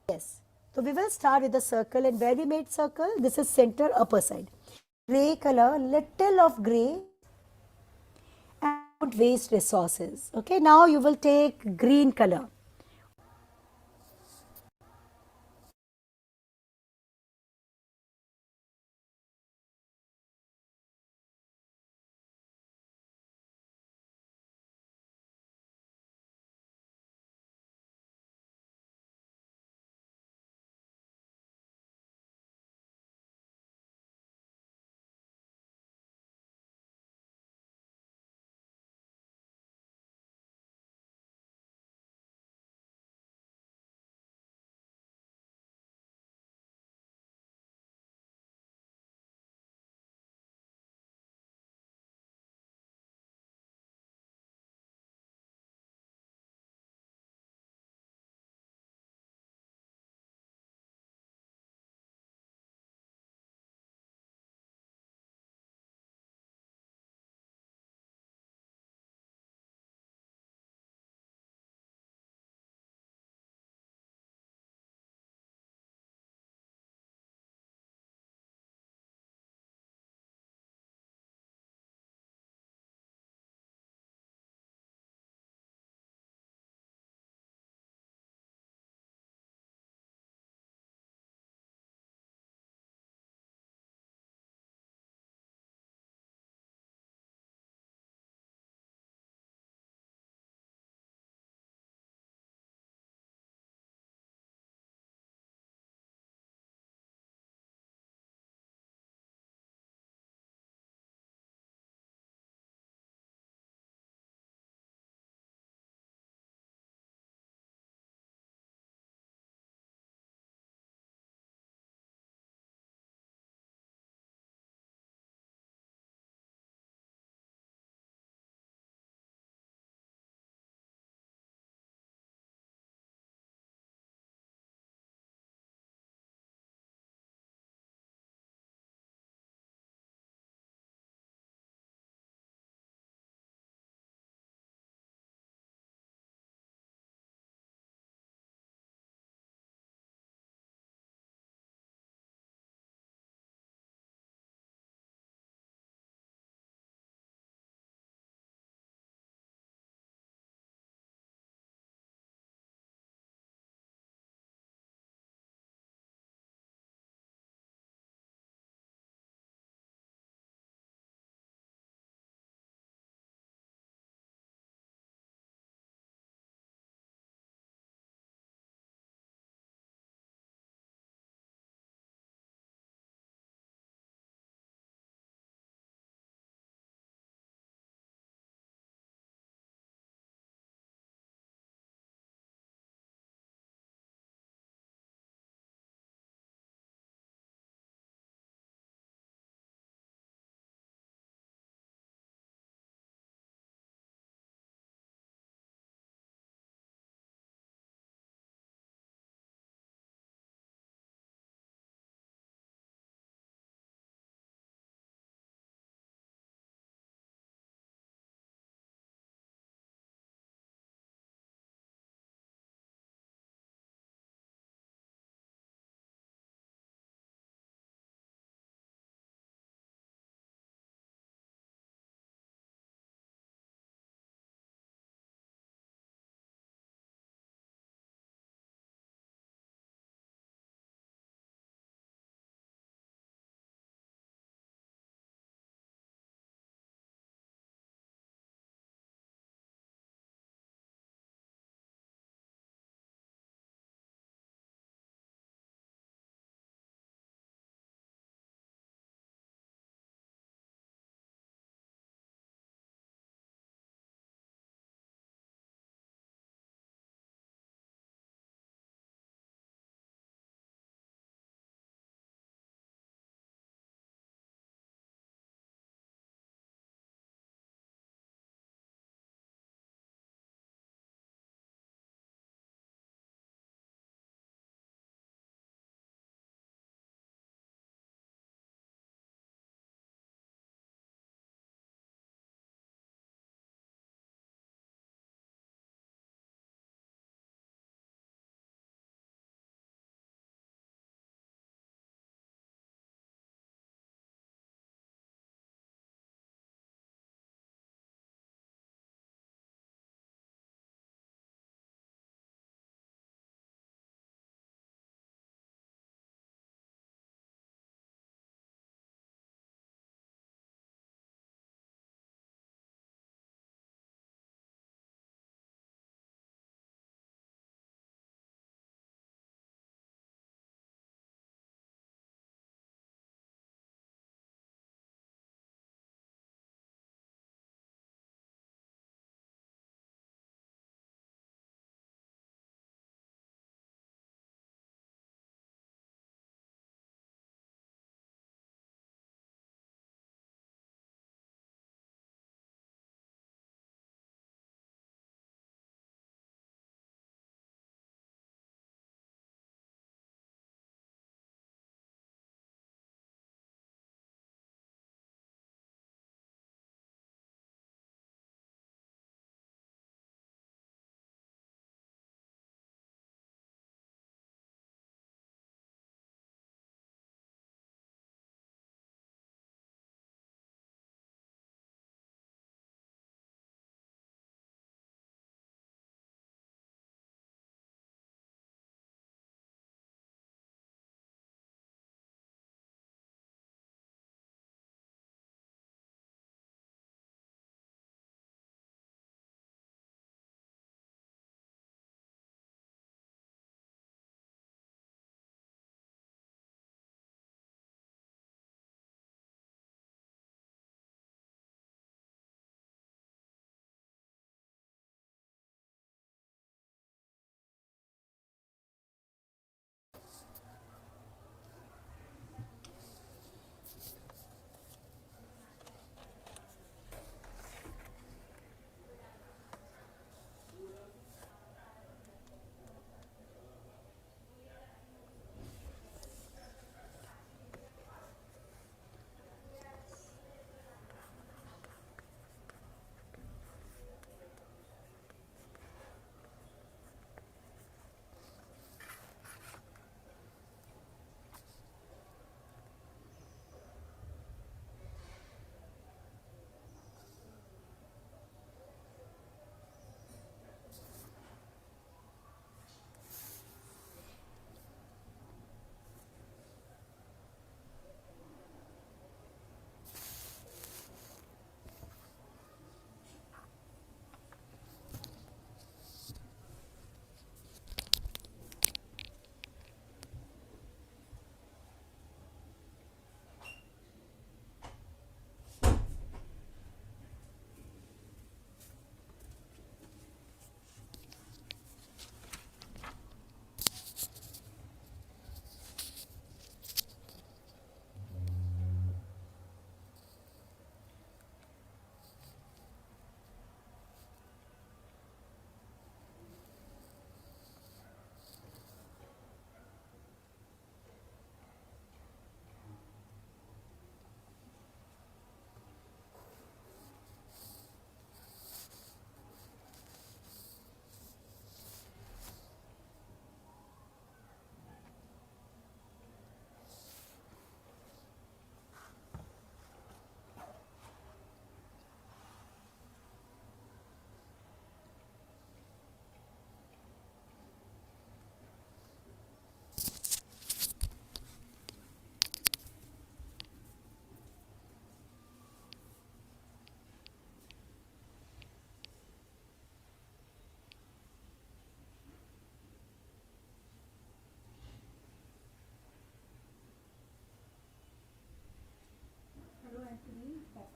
Yes. So we will start with the circle, and where we made circle, this is center upper side. Gray color, little of gray, and don't waste resources. Okay, now you will take green color.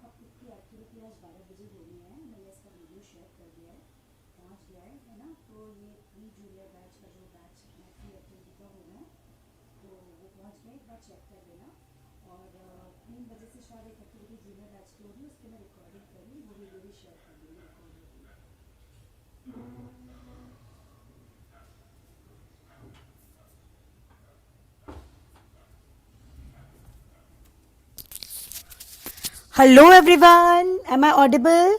आपकी activity आज 12 बजे होनी है, मैंने इसका video share कर दिया है, पहुँच गया है ना। तो ये प्री जूनियर बैच का जो बैच प्री एक्टिविटी का होना है, तो वो पहुँच गए, एक बार चेक कर लेना। और 3 बजे से शायद एक एक्टिविटी जूनियर बैच की होगी, उसकी मैं रिकॉर्डिंग करूँ, वो वीडियो भी शेयर कर दूँगी recording. Hello everyone, am I audible?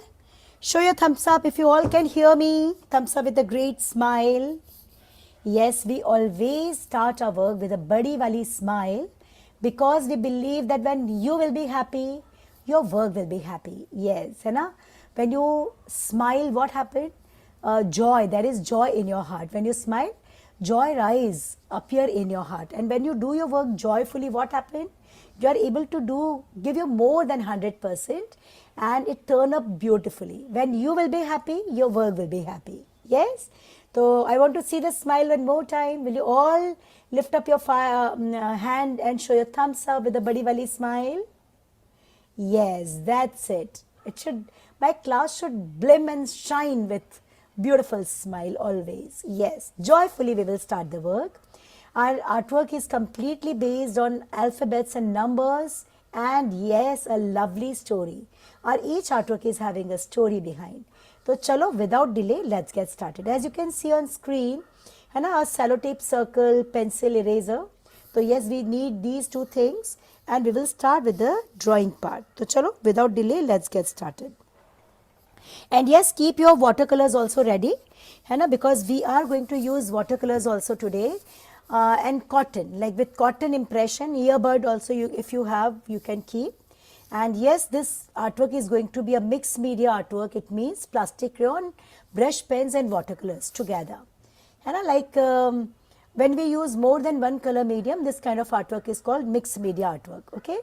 Show your thumbs up if you all can hear me. Thumbs up with a great smile. Yes, we always start our work with a badi wali smile because we believe that when you will be happy, your work will be happy. Yes, है ना? When you smile, what happened? Joy, there is joy in your heart. When you smile, joy rise, appear in your heart. And when you do your work joyfully, what happened? You are able to give you more than 100% and it turn up beautifully. When you will be happy, your work will be happy. Yes? So I want to see the smile one more time. Will you all lift up your hand and show your thumbs up with a badi wali smile? Yes, that's it. My class should blim and shine with beautiful smile always. Yes, joyfully we will start the work. Our artwork is completely based on alphabets and numbers and yes, a lovely story. Each artwork is having a story behind. So chalo, without delay, let's get started. As you can see on screen, a sellotape circle, pencil, eraser. So yes, we need these two things and we will start with the drawing part. So chalo, without delay, let's get started. And yes, keep your watercolors also ready, because we are going to use watercolors also today. And cotton, like with cotton impression, earbud also if you have, you can keep. And yes, this artwork is going to be a mixed media artwork. It means plastic crayon, brush pens and watercolors together. When we use more than one color medium, this kind of artwork is called mixed media artwork. Okay.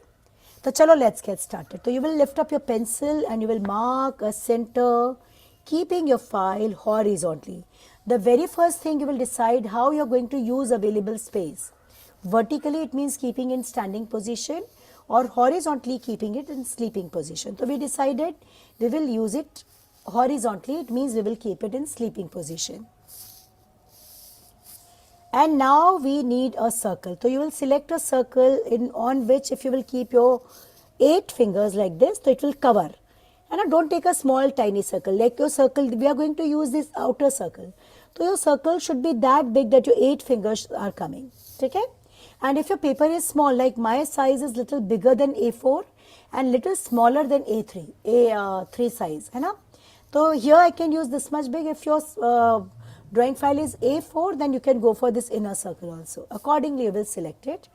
So chalo, let's get started. So you will lift up your pencil and you will mark a center, keeping your file horizontally. The very first thing you will decide how you are going to use available space. Vertically, it means keeping in standing position, or horizontally keeping it in sleeping position. So we decided we will use it horizontally, it means we will keep it in sleeping position. And now we need a circle. So you will select a circle on which if you will keep your 8 fingers like this, so it will cover. And don't take a small tiny circle. Like your circle, we are going to use this outer circle. So your circle should be that big that your 8 fingers are coming. Okay? And if your paper is small, like my size is little bigger than A4 and little smaller than A3, A3 size. So here I can use this much big. If your drawing file is A4, then you can go for this inner circle also. Accordingly, you will select it.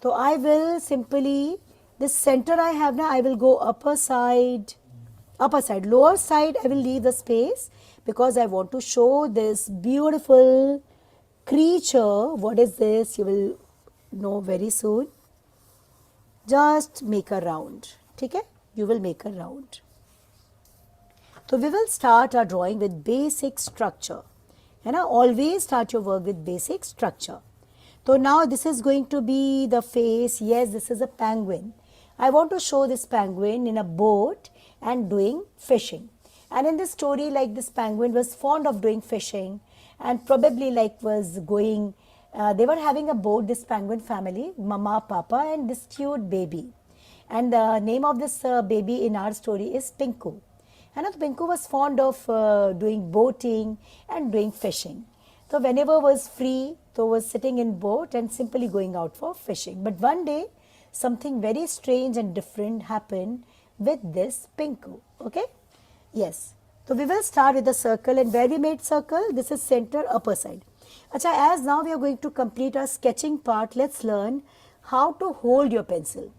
So I will simply, this center I have now, I will go upper side, lower side I will leave the space because I want to show this beautiful creature. What is this? You will know very soon. Just make a round. Okay? You will make a round. So we will start our drawing with basic structure. Always start your work with basic structure. So now this is going to be the face. Yes, this is a penguin. I want to show this penguin in a boat and doing fishing. And in this story, like this penguin was fond of doing fishing and probably like was going, they were having a boat, this penguin family, mama, papa and this cute baby. And the name of this baby in our story is Pinku. And Pinku was fond of doing boating and doing fishing. So whenever was free, so was sitting in boat and simply going out for fishing. But one day, something very strange and different happened with this Pinku. Okay? Yes. So we will start with the circle, and where we made circle, this is center upper side. Acha, as now we are going to complete our sketching part, let's learn how to hold your pencil.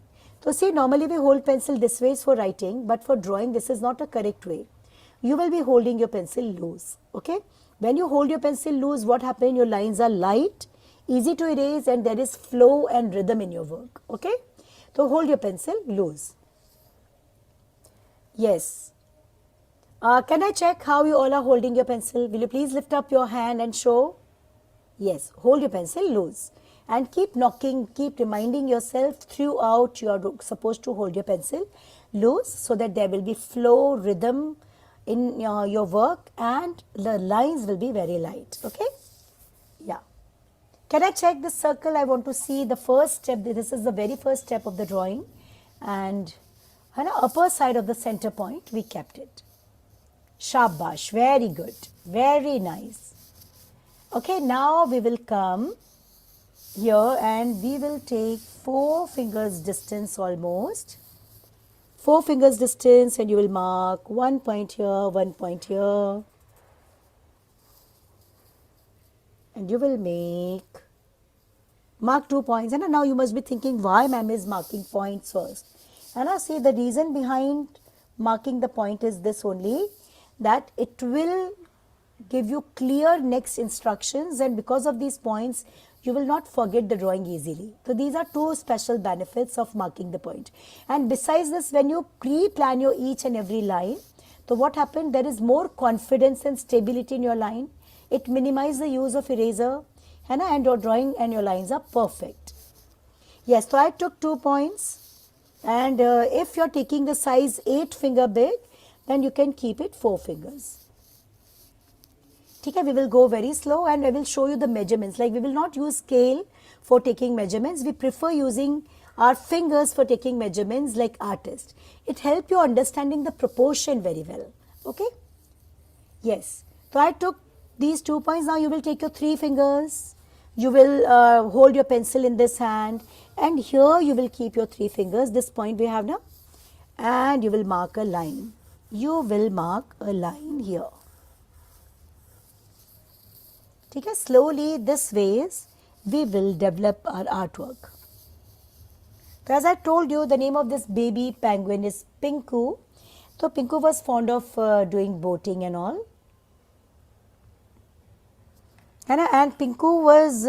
So see, normally we hold pencil this way is for writing, but for drawing this is not a correct way. You will be holding your pencil loose. Okay? When you hold your pencil loose, what happens? Your lines are light, easy to erase, and there is flow and rhythm in your work. Okay? So hold your pencil loose. Yes. Can I check how you all are holding your pencil? Will you please lift up your hand and show? Yes, hold your pencil loose and keep knocking, keep reminding yourself throughout you are supposed to hold your pencil loose so that there will be flow, rhythm in your work, and the lines will be very light. Okay? Yeah. Can I check this circle? I want to see the first step. This is the very first step of the drawing, and on the upper side of the center point we kept it. Shabash, very good, very nice. Okay, now we will come here and we will take 4 fingers distance almost. 4 fingers distance, and you will mark 1 point here, 1 point here. And you will mark 2 points. And now you must be thinking, why ma'am is marking points first? And now see, the reason behind marking the point is this only, that it will give you clear next instructions, and because of these points you will not forget the drawing easily. So these are 2 special benefits of marking the point. And besides this, when you pre-plan your each and every line, so what happened, there is more confidence and stability in your line. It minimizes the use of eraser, and your drawing and your lines are perfect. Yes, so I took 2 points, and if you are taking the size 8 finger big, then you can keep it 4 fingers. Okay, we will go very slow and I will show you the measurements. Like, we will not use scale for taking measurements. We prefer using our fingers for taking measurements like artists. It helps you understanding the proportion very well. Okay? Yes. So I took these 2 points. Now you will take your 3 fingers. You will hold your pencil in this hand, and here you will keep your 3 fingers. This point we have now, and you will mark a line. You will mark a line here. Okay, slowly this ways we will develop our artwork. So as I told you, the name of this baby penguin is Pinku. So Pinku was fond of doing boating and all. And Pinku was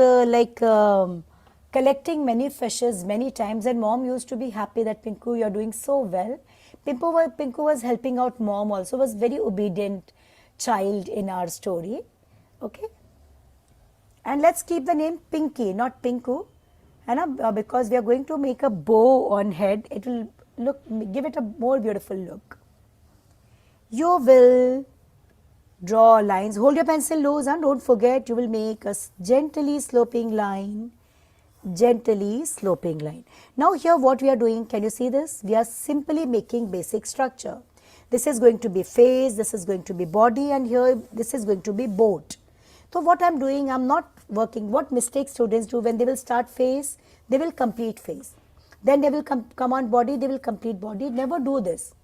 collecting many fishes many times, and mom used to be happy that Pinku, you are doing so well. Pinku was helping out mom also, was very obedient child in our story. Okay. And let's keep the name Pinky, not Pinku, because we are going to make a bow on head. It will give it a more beautiful look. You will draw lines. Hold your pencil loose, and don't forget, you will make a gently sloping line. Gently sloping line. Now here what we are doing, can you see this? We are simply making basic structure. This is going to be face, this is going to be body, and here this is going to be boat. So what I am doing, I am not working. What mistake students do, when they will start face, they will complete face. Then they will come on body, they will complete body. Never do this.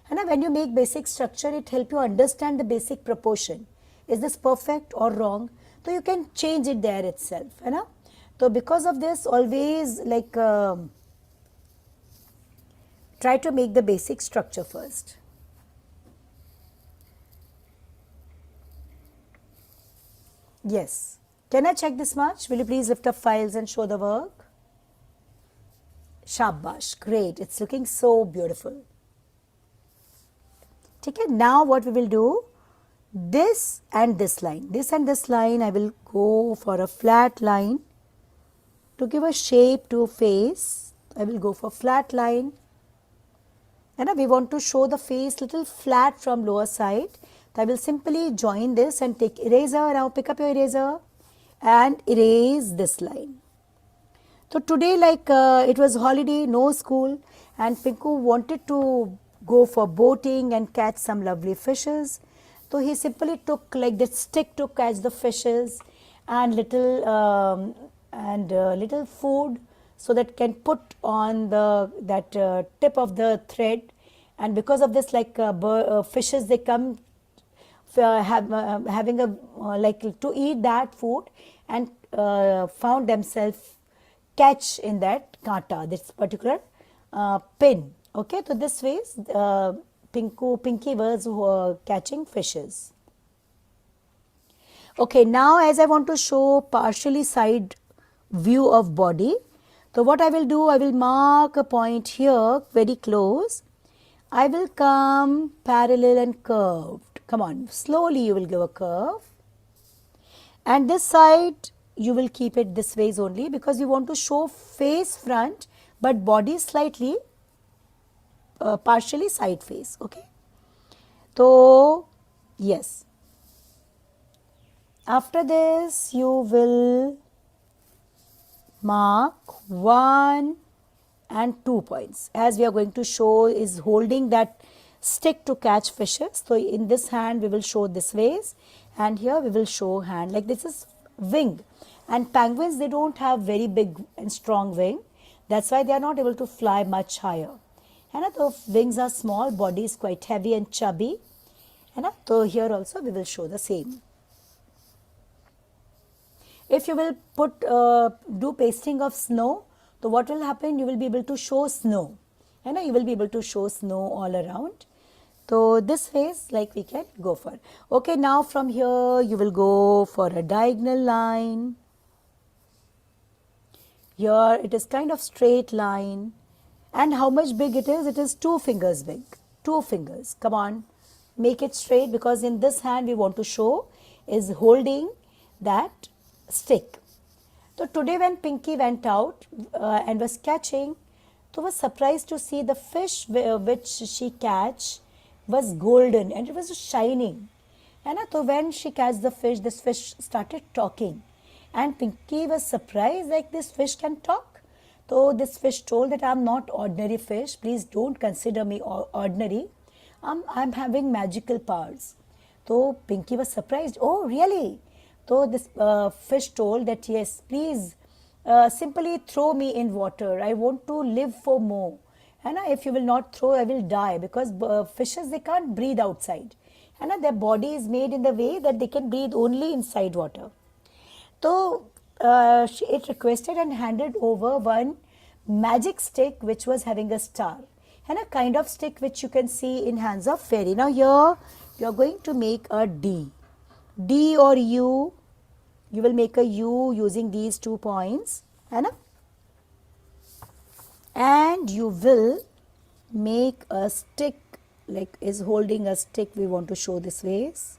And when you make basic structure, it helps you understand the basic proportion. Is this perfect or wrong? So you can change it there itself. So because of this, always try to make the basic structure first. Yes. Can I check this much? Will you please lift up files and show the work? Shabash. Great. It's looking so beautiful. Okay. Now what we will do, this and this line. This and this line, I will go for a flat line. To give a shape to face, I will go for flat line. And we want to show the face little flat from lower side. So I will simply join this and take eraser. Now pick up your eraser and erase this line. So today, it was holiday, no school, and Pinku wanted to go for boating and catch some lovely fishes. So he simply took this stick to catch the fishes, and little food, so that can put on that tip of the thread. And because of this, fishes, they come having to eat that food, and found themselves catch in that kata, this particular pin. Okay, so this way Pinky was catching fishes. Okay, now as I want to show partially side view of body, so what I will do, I will mark a point here very close. I will come parallel and curved. Come on, slowly you will give a curve. And this side, you will keep it this ways only, because we want to show face front, but body slightly partially side face. Okay, so yes, after this you will mark 1 and 2 points, as we are going to show is holding that stick to catch fishes. So in this hand we will show this ways, and here we will show hand like this is wing, and penguins, they don't have very big and strong wing, that's why they are not able to fly much higher. And the wings are small, body is quite heavy and chubby. And so here also we will show the same. If you will do pasting of snow, so what will happen, you will be able to show snow, and you will be able to show snow all around. So this phase like we can go for. Okay, now from here you will go for a diagonal line. Here it is kind of straight line, and how much big it is 2 fingers big, 2 fingers. Come on, make it straight, because in this hand we want to show is holding that stick. So today when Pinky went out and was catching, so was surprised to see the fish which she catch was golden and it was shining. And so when she catch the fish, this fish started talking, and Pinky was surprised like this fish can talk. So this fish told that I'm not ordinary fish, please don't consider me ordinary, I'm having magical powers. So Pinky was surprised, oh really? So this fish told that yes, please simply throw me in water, I want to live for more. And if you will not throw, I will die, because fishes, they can't breathe outside. And their body is made in the way that they can breathe only inside water. So it requested and handed over one magic stick which was having a star, and a kind of stick which you can see in hands of fairy. Now here you are going to make a D. D or U, you will make a U using these 2 points, and you will make a stick like is holding a stick, we want to show this ways.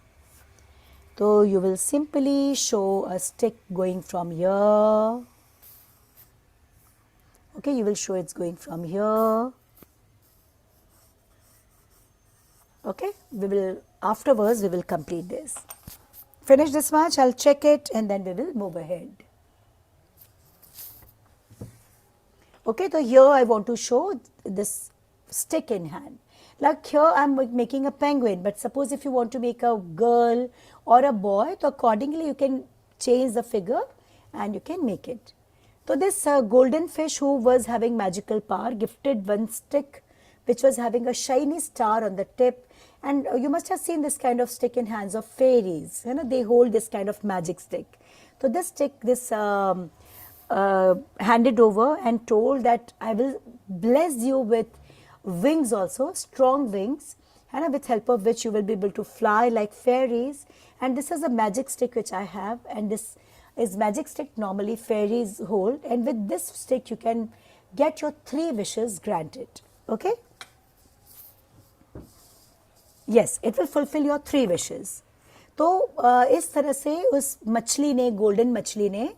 So you will simply show a stick going from here. Okay, you will show it's going from here. Okay, we will afterwards we will complete this. Finish this much, I'll check it and then we will move ahead. Okay, so here I want to show this stick in hand. Like here I am making a penguin, but suppose if you want to make a girl or a boy, so accordingly you can change the figure and you can make it. So this golden fish who was having magical power gifted one stick which was having a shiny star on the tip, and you must have seen this kind of stick in hands of fairies. You know, they hold this kind of magic stick. So this stick, handed over and told that I will bless you with wings also, strong wings, and with help of which you will be able to fly like fairies. And this is a magic stick which I have, and this is magic stick normally fairies hold, and with this stick you can get your 3 wishes granted. Okay, yes, it will fulfill your 3 wishes. तो इस तरह से उस मछली ने, golden मछली ने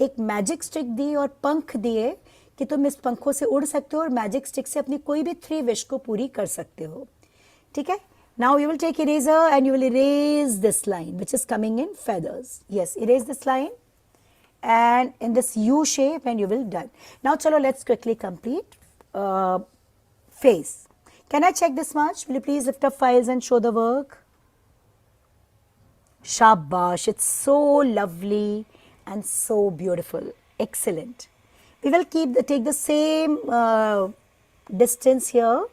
एक मैजिक स्टिक दी और पंख दिए कि तुम इस पंखों से उड़ सकते हो और मैजिक स्टिक से अपनी कोई भी 3 विश को पूरी कर सकते हो. ठीक है. Now you will take eraser and you will erase this line which is coming in feathers. Yes, erase this line and in this U shape, and you will done. Now chalo, let's quickly complete face. Can I check this much? Will you please lift up files and show the work? Shabash, it's so lovely and so beautiful. Excellent. We will take the same distance here,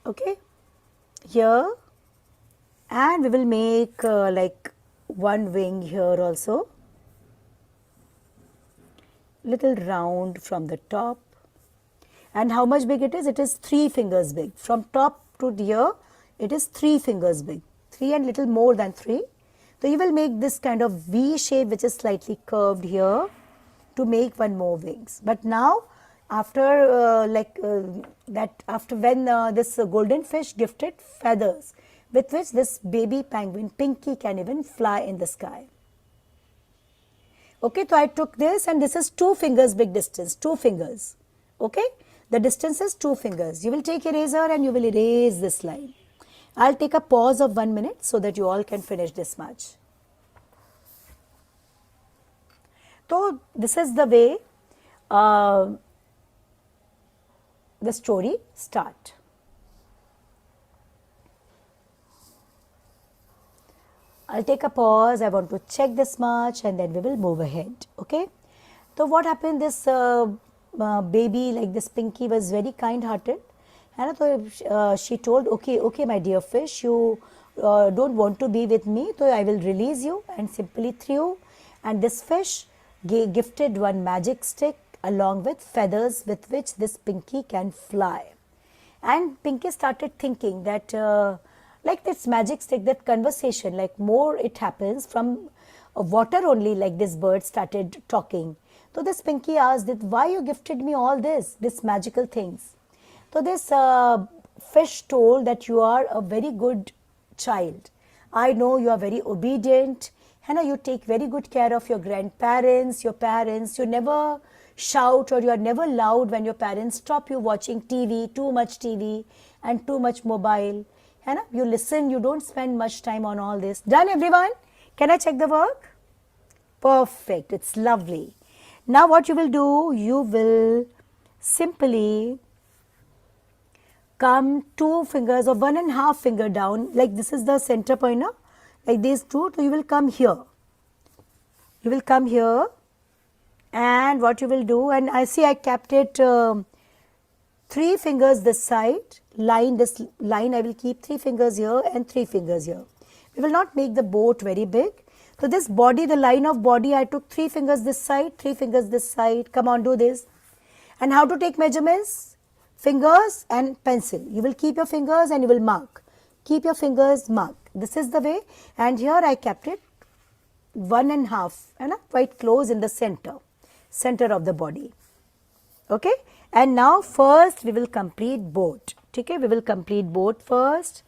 okay, here, and we will make like one wing here also, little round from the top. And how much big it is? It is 3 fingers big. From top to here, it is 3 fingers big, 3 and little more than 3. So you will make this kind of V shape which is slightly curved here to make one more wings. But now after when this golden fish gifted feathers with which this baby penguin Pinky can even fly in the sky. Okay, so I took this and this is 2 fingers big distance, 2 fingers. Okay, The distance is 2 fingers. You will take eraser and you will erase this line. I'll take a pause of 1 minute so that you all can finish this much. So this is the way the story start. I'll take a pause. I want to check this much and then we will move ahead. Okay. So what happened, this baby, like this Pinky, was very kind hearted, and so she told, okay my dear fish, you don't want to be with me, so I will release you, and simply threw, and this fish gifted one magic stick along with feathers with which this Pinky can fly. And Pinky started thinking that like this magic stick, that conversation, like more it happens from water only, like this bird started talking. So this Pinky asked that why you gifted me all this magical things. So this fish told that you are a very good child. I know you are very obedient, and you take very good care of your grandparents, your parents. You never shout or you are never loud when your parents stop you watching TV, too much TV and too much mobile. And you listen, you don't spend much time on all this. Done everyone? Can I check the work? Perfect, it's lovely. Now what you will do, you will simply come 2 fingers or 1.5 finger down, like this is the center point, no? Like these two, so you will come here. You will come here, and what you will do, and I see I kept it 3 fingers this side, this line I will keep 3 fingers here and 3 fingers here. We will not make the boat very big. So this body, the line of body, I took 3 fingers this side, 3 fingers this side. Come on, do this. And how to take measurements? Fingers and pencil. You will keep your fingers and you will mark. Keep your fingers, mark. This is the way. And here I kept it 1.5, and quite close in the center of the body. Okay. And now first we will complete boat. Okay, we will complete boat first.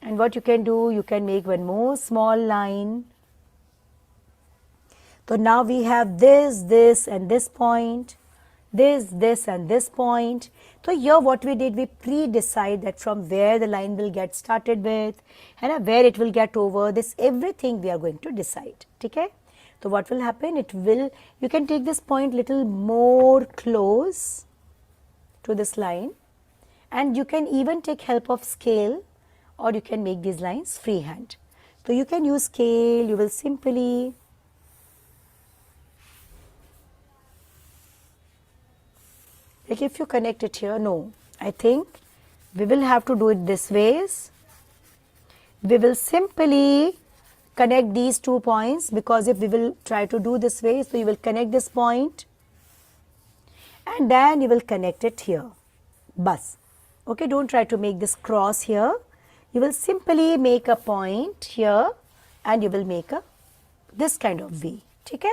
And what you can do, you can make one more small line. So now we have this and this point, this and this point. So here what we did, we pre-decide that from where the line will get started with and where it will get over. This everything we are going to decide. Okay. So what will happen, you can take this point little more close to this line, and you can even take help of scale, or you can make these lines freehand. So you can use scale, you will simply like if you connect it here, no, I think we will have to do it this ways. We will simply connect these 2 points, because if we will try to do this way, so you will connect this point and then you will connect it here. Bus. Okay, don't try to make this cross here. You will simply make a point here and you will make this kind of V. Okay?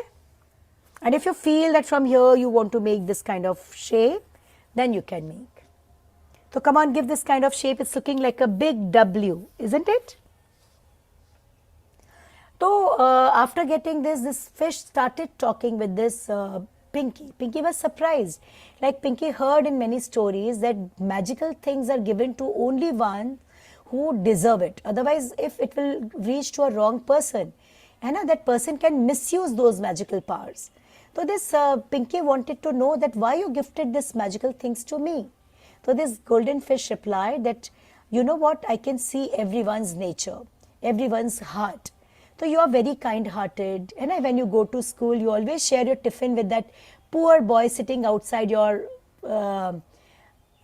And if you feel that from here you want to make this kind of shape, then you can make. So come on, give this kind of shape. It's looking like a big W, isn't it? So after getting this fish started talking with this Pinky. Pinky was surprised. Like Pinky heard in many stories that magical things are given to only one who deserve it. Otherwise, if it will reach to a wrong person, and that person can misuse those magical powers. So this Pinky wanted to know that why you gifted this magical things to me. So this golden fish replied that, you know what, I can see everyone's nature, everyone's heart. So you are very kind hearted, and when you go to school, you always share your tiffin with that poor boy sitting outside your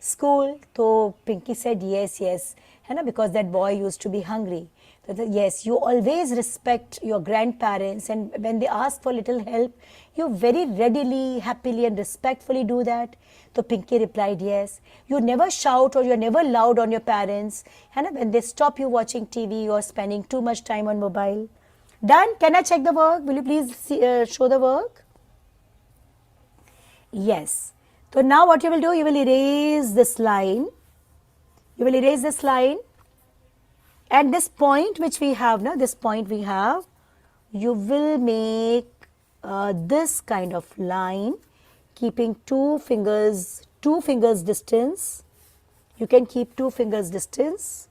school. So Pinky said yes, because that boy used to be hungry. So yes, you always respect your grandparents, and when they ask for little help, you very readily, happily and respectfully do that. So Pinky replied yes. You never shout or you are never loud on your parents, and when they stop you watching TV or spending too much time on mobile. Done? Can I check the work? Will you please show the work? Yes. So now what you will do, you will erase this line. You will erase this line. At this point which we have now, you will make this kind of line, keeping 2 fingers 2 fingers distance. You can keep 2 fingers distance.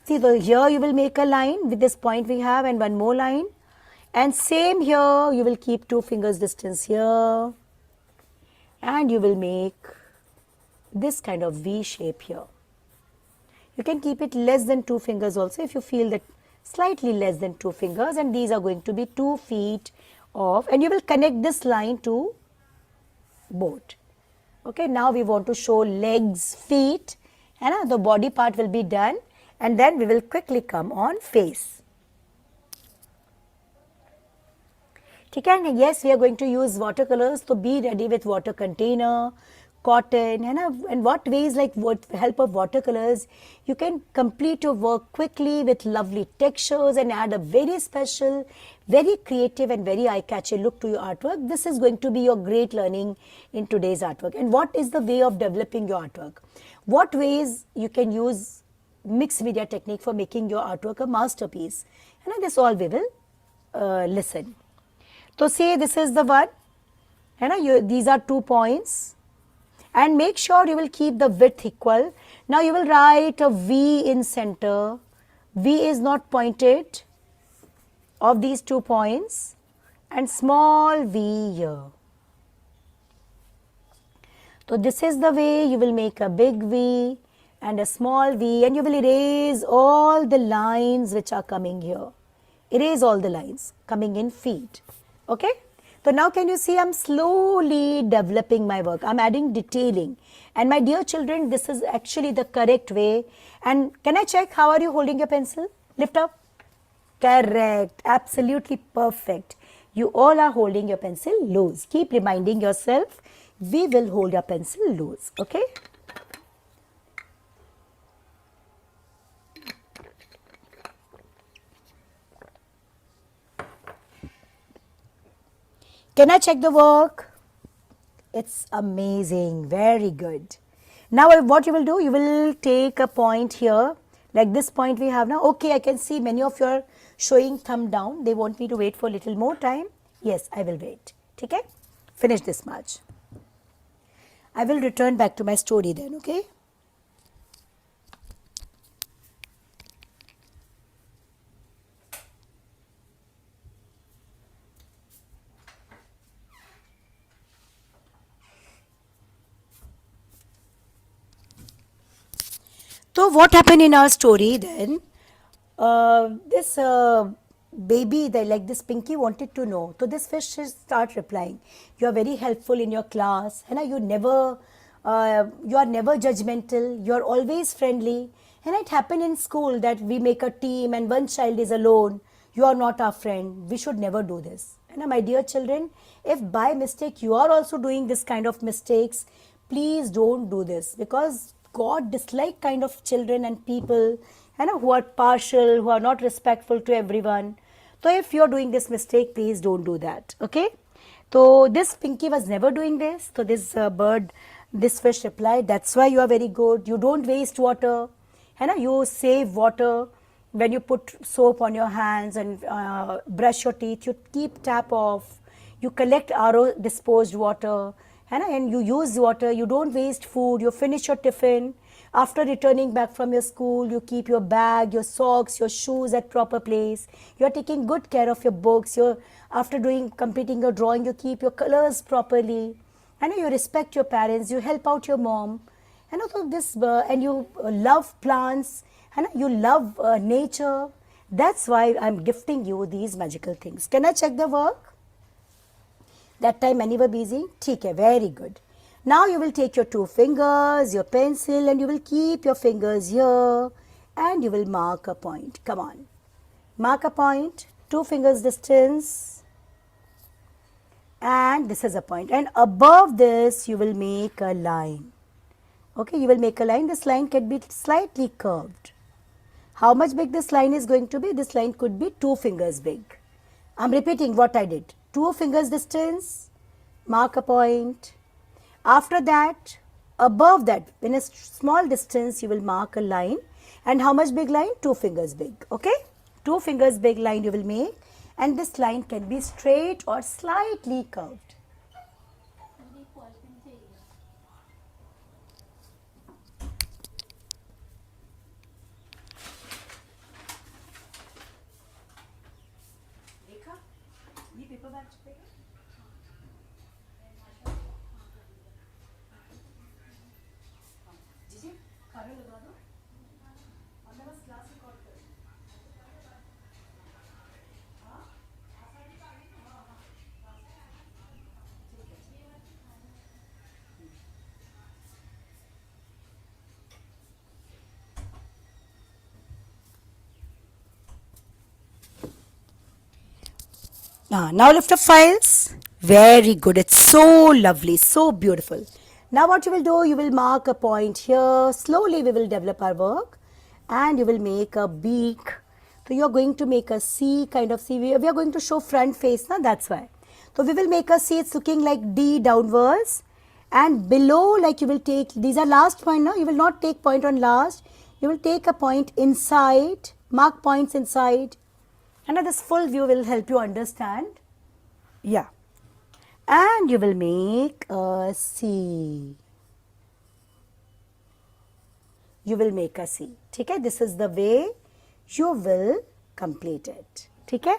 See, so here you will make a line with this point we have and one more line. And same here, you will keep 2 fingers distance here. And you will make this kind of V shape here. You can keep it less than 2 fingers also if you feel that slightly less than 2 fingers, and these are going to be 2 feet of, and you will connect this line to boat. Okay, now we want to show legs, feet, and the body part will be done, and then we will quickly come on face. Okay, and yes, we are going to use watercolors, so be ready with water container, cotton, and what ways, like with help of watercolors, you can complete your work quickly with lovely textures and add a very special, very creative and very eye-catchy look to your artwork. This is going to be your great learning in today's artwork. And what is the way of developing your artwork? What ways you can use mixed media technique for making your artwork a masterpiece? And this all we will listen. So say this is the one, these are 2 points. And make sure you will keep the width equal. Now you will write a V in center. V is not pointed of these 2 points, and small v here. So this is the way you will make a big V and a small v, and you will erase all the lines which are coming here. Erase all the lines coming in feet. Okay. So now can you see I'm slowly developing my work. I'm adding detailing. And my dear children, this is actually the correct way. And can I check how are you holding your pencil? Lift up. Correct. Absolutely perfect. You all are holding your pencil loose. Keep reminding yourself, we will hold your pencil loose. Okay. Can I check the work? It's amazing, very good. Now what you will do, you will take a point here, like this point we have now. Okay, I can see many of you are showing thumb down. They want me to wait for a little more time. Yes, I will wait. Okay, finish this much. I will return back to my story then, okay? So what happened in our story then? This baby, like this Pinky wanted to know. So this fish start replying. You are very helpful in your class. You never, you are never judgmental. You are always friendly. And it happened in school that we make a team and one child is alone. You are not our friend. We should never do this. And my dear children, if by mistake you are also doing this kind of mistakes, please don't do this, because God dislike kind of children and people, who are partial, who are not respectful to everyone. So if you are doing this mistake, please don't do that. Okay. So this Pinky was never doing this. So this this fish replied, that's why you are very good. You don't waste water. You save water. When you put soap on your hands and brush your teeth, you keep tap off. You collect RO disposed water. And you use water, you don't waste food, you finish your tiffin. After returning back from your school, you keep your bag, your socks, your shoes at proper place. You are taking good care of your books. After completing your drawing, you keep your colors properly. You respect your parents, you help out your mom. And you love plants, you love nature. That's why I'm gifting you these magical things. Can I check the work? That time many were busy. Okay, very good. Now you will take your 2 fingers, your pencil, and you will keep your fingers here and you will mark a point. Come on. Mark a point, 2 fingers distance, and this is a point. And above this, you will make a line. Okay, you will make a line. This line can be slightly curved. How much big this line is going to be? This line could be 2 fingers big. I'm repeating what I did. 2 fingers distance, mark a point. After that, above that, in a small distance, you will mark a line. And how much big line? 2 fingers big. Okay? 2 fingers big line you will make. And this line can be straight or slightly curved. Now lift up files. Very good. It's so lovely, so beautiful. Now what you will do, you will mark a point here. Slowly we will develop our work and you will make a beak. So you are going to make a C kind of C. We are going to show front face, na? That's why. So we will make a C. It's looking like D downwards and below, like you will take, these are last point now. You will not take point on last. You will take a point inside, mark points inside. And this full view will help you understand. Yeah. And you will make a C. You will make a C. Okay? This is the way you will complete it. Okay?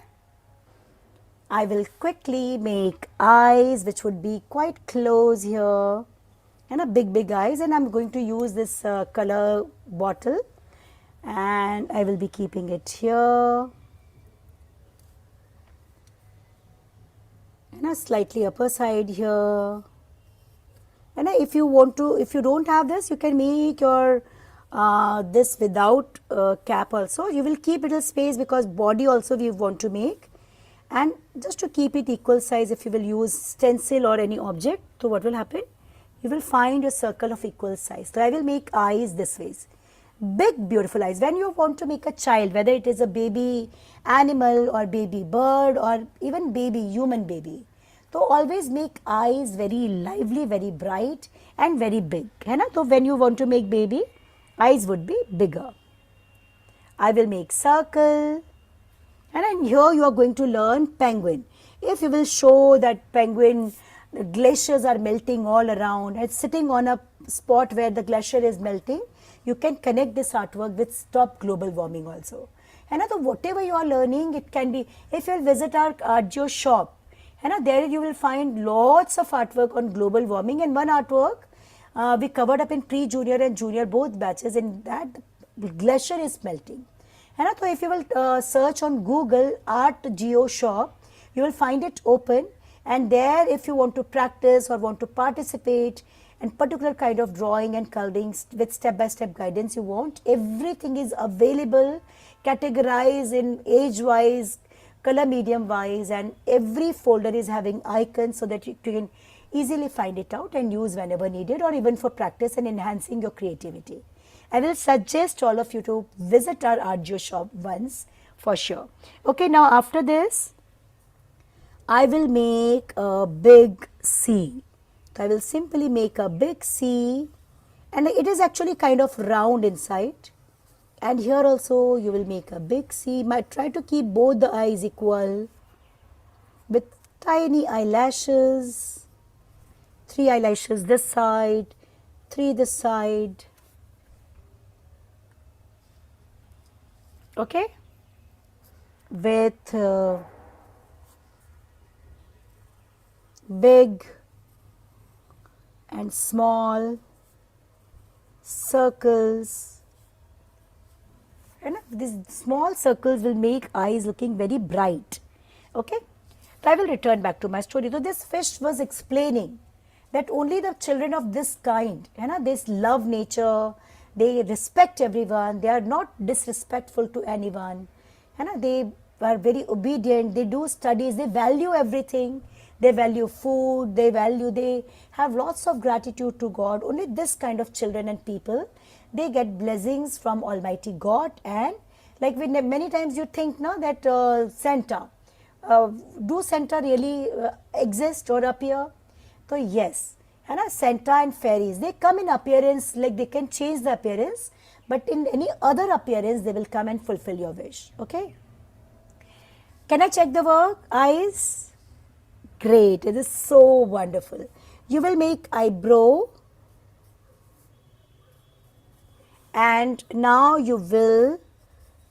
I will quickly make eyes which would be quite close here. And a big eyes. And I'm going to use this color bottle. And I will be keeping it here. And a slightly upper side here. And if you want to, if you don't have this, you can make your this without cap also. You will keep little space because body also we want to make. And just to keep it equal size, if you will use stencil or any object, so what will happen? You will find a circle of equal size. So I will make eyes this way. Big beautiful eyes. When you want to make a child, whether it is a baby animal or baby bird or even baby human baby, so always make eyes very lively, very bright and very big. So when you want to make baby, eyes would be bigger. I will make circle. And then here you are going to learn penguin. If you will show that penguin, glaciers are melting all around and sitting on a spot where the glacier is melting, you can connect this artwork with stop global warming also. And whatever you are learning, it can be, if you will visit our Artgeo shop, there you will find lots of artwork on global warming, and one artwork we covered up in pre-junior and junior both batches. In that, the glacier is melting. And so if you will search on Google Artgeo shop, you will find it open, and there if you want to practice or want to participate in particular kind of drawing and coloring with step-by-step guidance you want, everything is available, categorized in age-wise, color medium wise, and every folder is having icons so that you can easily find it out and use whenever needed, or even for practice and enhancing your creativity. I will suggest all of you to visit our Artgeo shop once for sure. Okay, now after this, I will make a big C. So I will simply make a big C, and it is actually kind of round inside. And here also you will make a big C. Might try to keep both the eyes equal with tiny eyelashes. 3 eyelashes this side, 3 this side. Okay, with big and small circles, and these small circles will make eyes looking very bright. Okay, so I will return back to my story. So this fish was explaining that only the children of this kind, they love nature, they respect everyone, they are not disrespectful to anyone, they are very obedient, they do studies, they value everything, they value food, they have lots of gratitude to God. Only this kind of children and people, they get blessings from Almighty God. And like many times you think now that Santa, do Santa really exist or appear? So yes, Santa and fairies, they come in appearance, like they can change the appearance, but in any other appearance they will come and fulfill your wish. Okay, can I check the work? Eyes, great, it is so wonderful. You will make eyebrow, and now you will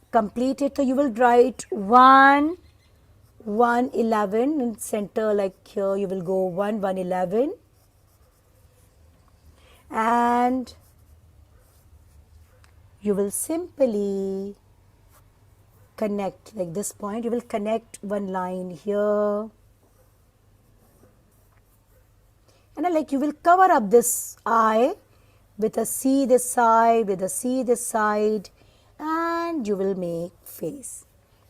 complete it. So you will write 1, 1 11 in center, like here you will go 1 1 11, and you will simply connect like this point. You will connect one line here, and like you will cover up this eye with a C this side, with a C this side, and you will make face.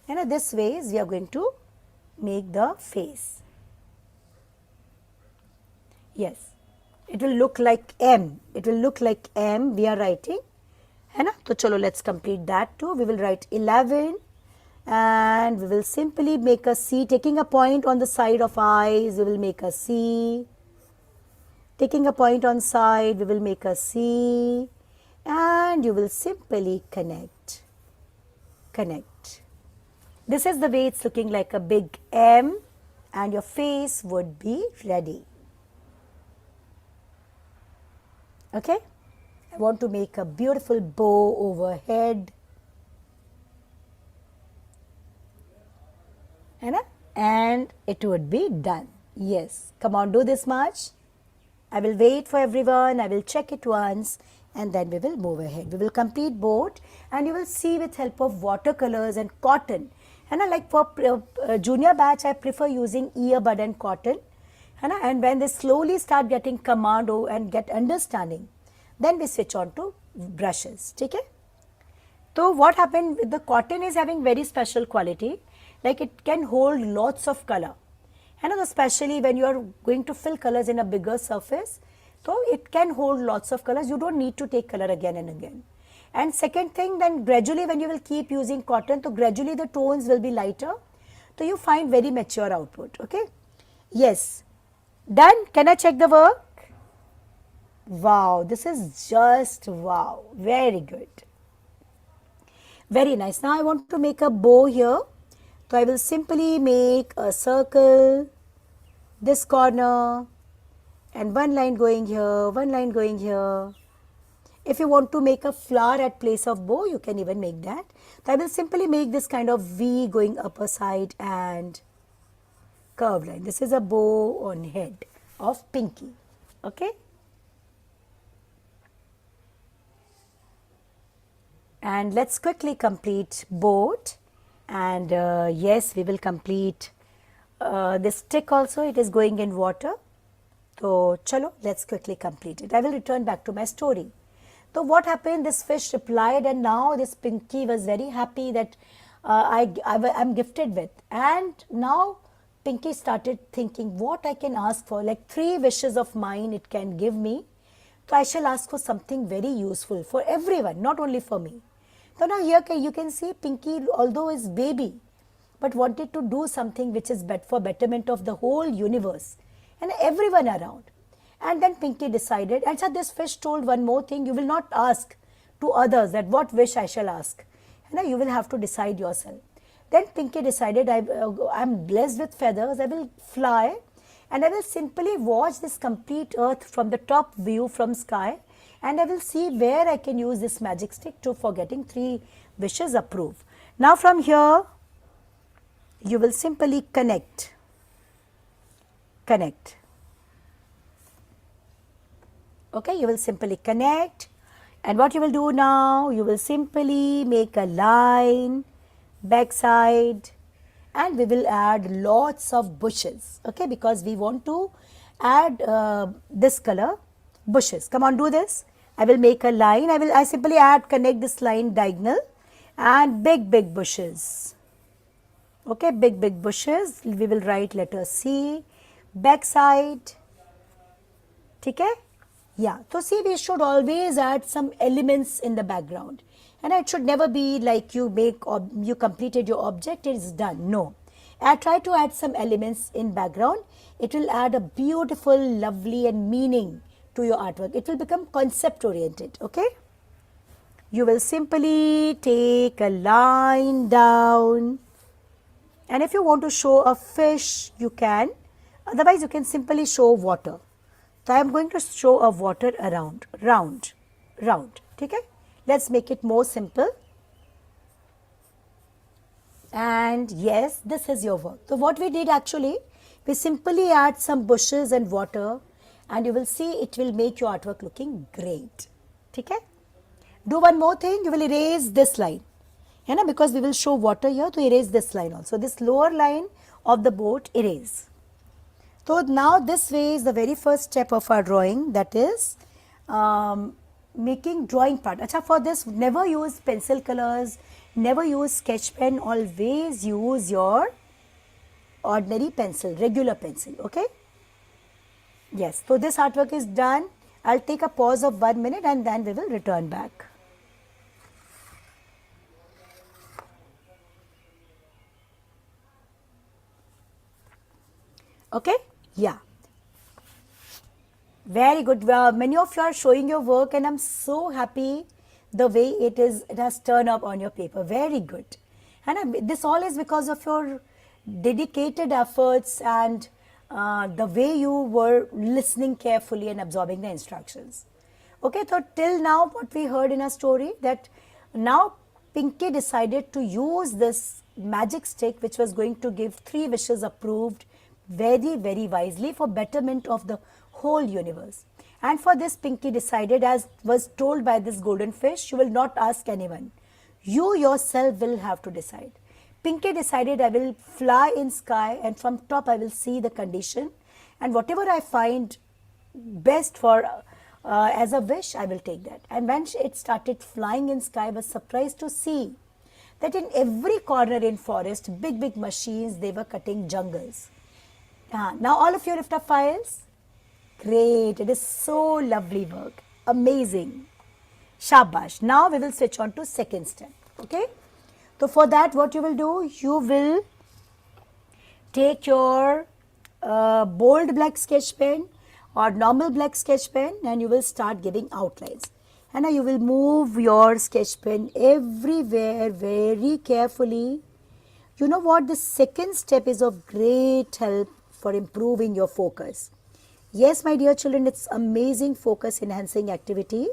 And this way we are going to make the face. Yes, it will look like M. It will look like M we are writing. है ना? तो चलो let's complete that too. We will write 11 and we will simply make a C, taking a point on the side of eyes. We will make a C. Taking a point on side, we will make a C, and you will simply connect. Connect. This is the way it's looking like a big M, and your face would be ready. Okay? I want to make a beautiful bow overhead. And it would be done. Yes. Come on, do this much. I will wait for everyone. I will check it once, and then we will move ahead. We will complete both, and you will see with help of watercolors and cotton. And like for junior batch, I prefer using earbud and cotton. And when they slowly start getting commando and get understanding, then we switch on to brushes. Okay? So what happened with the cotton is having very special quality, like it can hold lots of color. And especially when you are going to fill colors in a bigger surface, so it can hold lots of colors. You don't need to take color again and again. And second thing, then gradually when you will keep using cotton, so gradually the tones will be lighter. So you find very mature output. Okay. Yes. Done. Can I check the work? Wow. This is just wow. Very good. Very nice. Now I want to make a bow here. So I will simply make a circle, this corner, and one line going here, one line going here. If you want to make a flower at place of bow, you can even make that. So I will simply make this kind of V going upper side and curved line. This is a bow on head of Pinky. Okay. And let's quickly complete both. And yes, we will complete this stick also. It is going in water. So chalo, let's quickly complete it. I will return back to my story. So what happened, this fish replied, and now this Pinky was very happy that I'm gifted with. And now Pinky started thinking what I can ask for, like 3 wishes of mine it can give me. So I shall ask for something very useful for everyone, not only for me. So now here you can see Pinky, although is baby, but wanted to do something which is for betterment of the whole universe and everyone around. And then Pinky decided, and so this fish told one more thing: you will not ask to others that what wish I shall ask. You will have to decide yourself. Then Pinky decided, I'm blessed with feathers, I will fly and I will simply watch this complete earth from the top view from sky, and I will see where I can use this magic stick for getting 3 wishes approved. Now from here, you will simply connect. Okay, you will simply connect, and what you will do now, you will simply make a line, backside, and we will add lots of bushes. Okay, because we want to add this color, bushes. Come on, do this. I will make a line. I simply connect this line diagonal, and big bushes. Okay, big bushes. We will write letter C, backside. Okay? Yeah. So see, we should always add some elements in the background, and it should never be like you completed your object, it is done. No. I try to add some elements in background. It will add a beautiful, lovely, and meaning to your artwork. It will become concept oriented. Okay. You will simply take a line down, and if you want to show a fish, you can. Otherwise, you can simply show water. So I am going to show a water around, round. Okay? Let's make it more simple. And yes, this is your work. So what we did actually, we simply add some bushes and water, and you will see it will make your artwork looking great. Okay? Do one more thing, you will erase this line. Because we will show water here, to erase this line also. This lower line of the boat, erase. So now this way is the very first step of our drawing, that is making drawing part. Acha, for this never use pencil colors, never use sketch pen, always use your ordinary pencil, regular pencil, okay? Yes, so this artwork is done. I'll take a pause of 1 minute and then we will return back. Okay? Yeah. Very good. Many of you are showing your work and I'm so happy the way it has turned up on your paper. Very good. And this all is because of your dedicated efforts and the way you were listening carefully and absorbing the instructions. Okay, so till now what we heard in a story, that now Pinky decided to use this magic stick which was going to give 3 wishes approved very, very wisely for betterment of the whole universe. And for this Pinky decided, as was told by this golden fish, you will not ask anyone. You yourself will have to decide. Pinky decided, I will fly in sky and from top I will see the condition, and whatever I find best for as a wish, I will take that. And when it started flying in sky, I was surprised to see that in every corner in forest, big machines, they were cutting jungles. Now all of you lift up files. Great, it is so lovely work, amazing. Shabash. Now we will switch on to second step. Okay, so for that what you will do, you will take your bold black sketch pen or normal black sketch pen and you will start giving outlines. And now you will move your sketch pen everywhere very carefully. You know what, the second step is of great help for improving your focus. Yes, my dear children, it's amazing focus enhancing activity.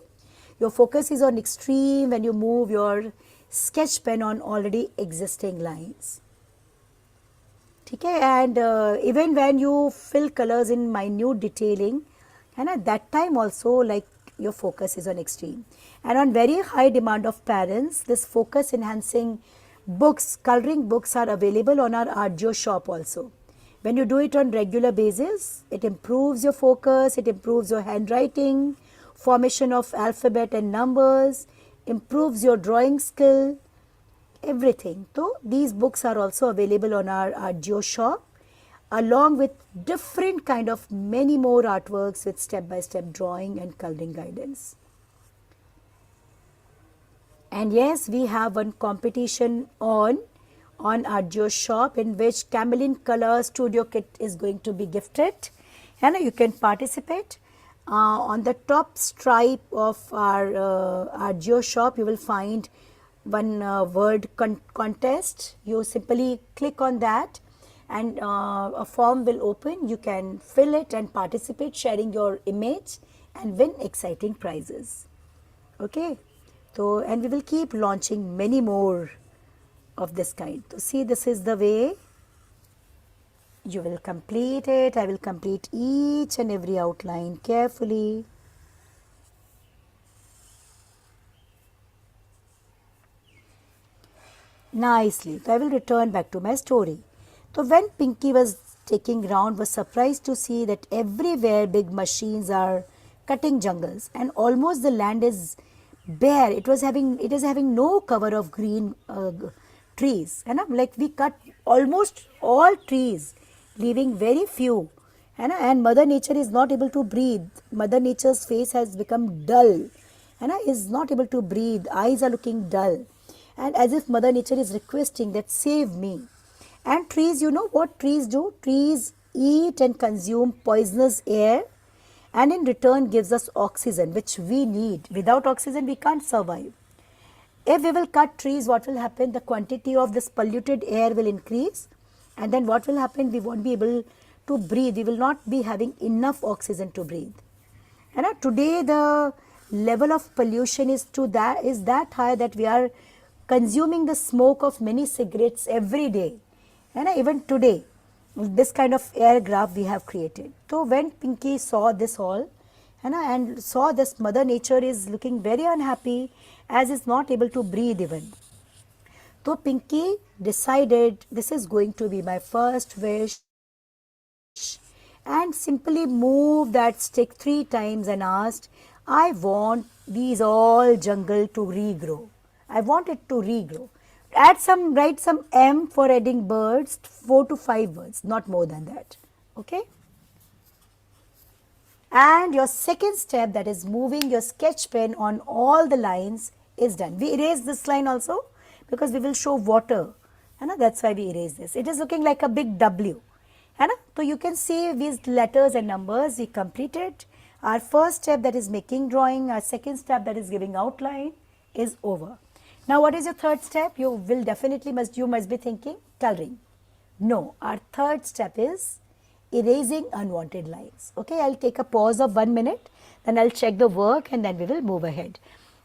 Your focus is on extreme when you move your sketch pen on already existing lines. Okay, and even when you fill colors in minute detailing, and at that time also, like, your focus is on extreme. And on very high demand of parents, this focus enhancing books, coloring books are available on our Artgeo shop also. When you do it on regular basis, it improves your focus, it improves your handwriting, formation of alphabet and numbers, improves your drawing skill, everything. So these books are also available on our Artgeo shop, along with different kind of many more artworks with step-by-step drawing and coloring guidance. And yes, we have one competition on Artgeo shop in which Camelin Color Studio Kit is going to be gifted, and you can participate. On the top stripe of our Artgeo shop, you will find one word contest. You simply click on that and a form will open. You can fill it and participate, sharing your image and win exciting prizes. Okay, so and we will keep launching many more of this kind. So see, this is the way you will complete it. I will complete each and every outline carefully. Nicely. So I will return back to my story. So when Pinky was taking ground, was surprised to see that everywhere big machines are cutting jungles and almost the land is bare. It is having no cover of green trees, and like we cut almost all trees, leaving very few, and Mother Nature is not able to breathe. Mother Nature's face has become dull, is not able to breathe. Eyes are looking dull, and as if Mother Nature is requesting that save me. And trees, you know what trees do? Trees eat and consume poisonous air, and in return gives us oxygen, which we need. Without oxygen, we can't survive. If we will cut trees, what will happen? The quantity of this polluted air will increase, and then what will happen? We won't be able to breathe. We will not be having enough oxygen to breathe. And today the level of pollution is that high that we are consuming the smoke of many cigarettes every day, and even today, this kind of air graph we have created. So when Pinky saw this all, and saw this Mother Nature is looking very unhappy as is not able to breathe even. So Pinky decided this is going to be my first wish and simply moved that stick 3 times and asked, I want these all jungle to regrow. I want it to regrow. Write some M for adding birds, 4 to 5 words, not more than that. Okay. And your second step, that is moving your sketch pen on all the lines, is done. We erase this line also because we will show water. That's why we erase this. It is looking like a big W. So you can see these letters and numbers we completed. Our first step, that is making drawing, our second step, that is giving outline, is over. Now what is your third step? You must be thinking coloring. No, our third step is erasing unwanted lines. Okay, I'll take a pause of 1 minute, then I'll check the work and then we will move ahead.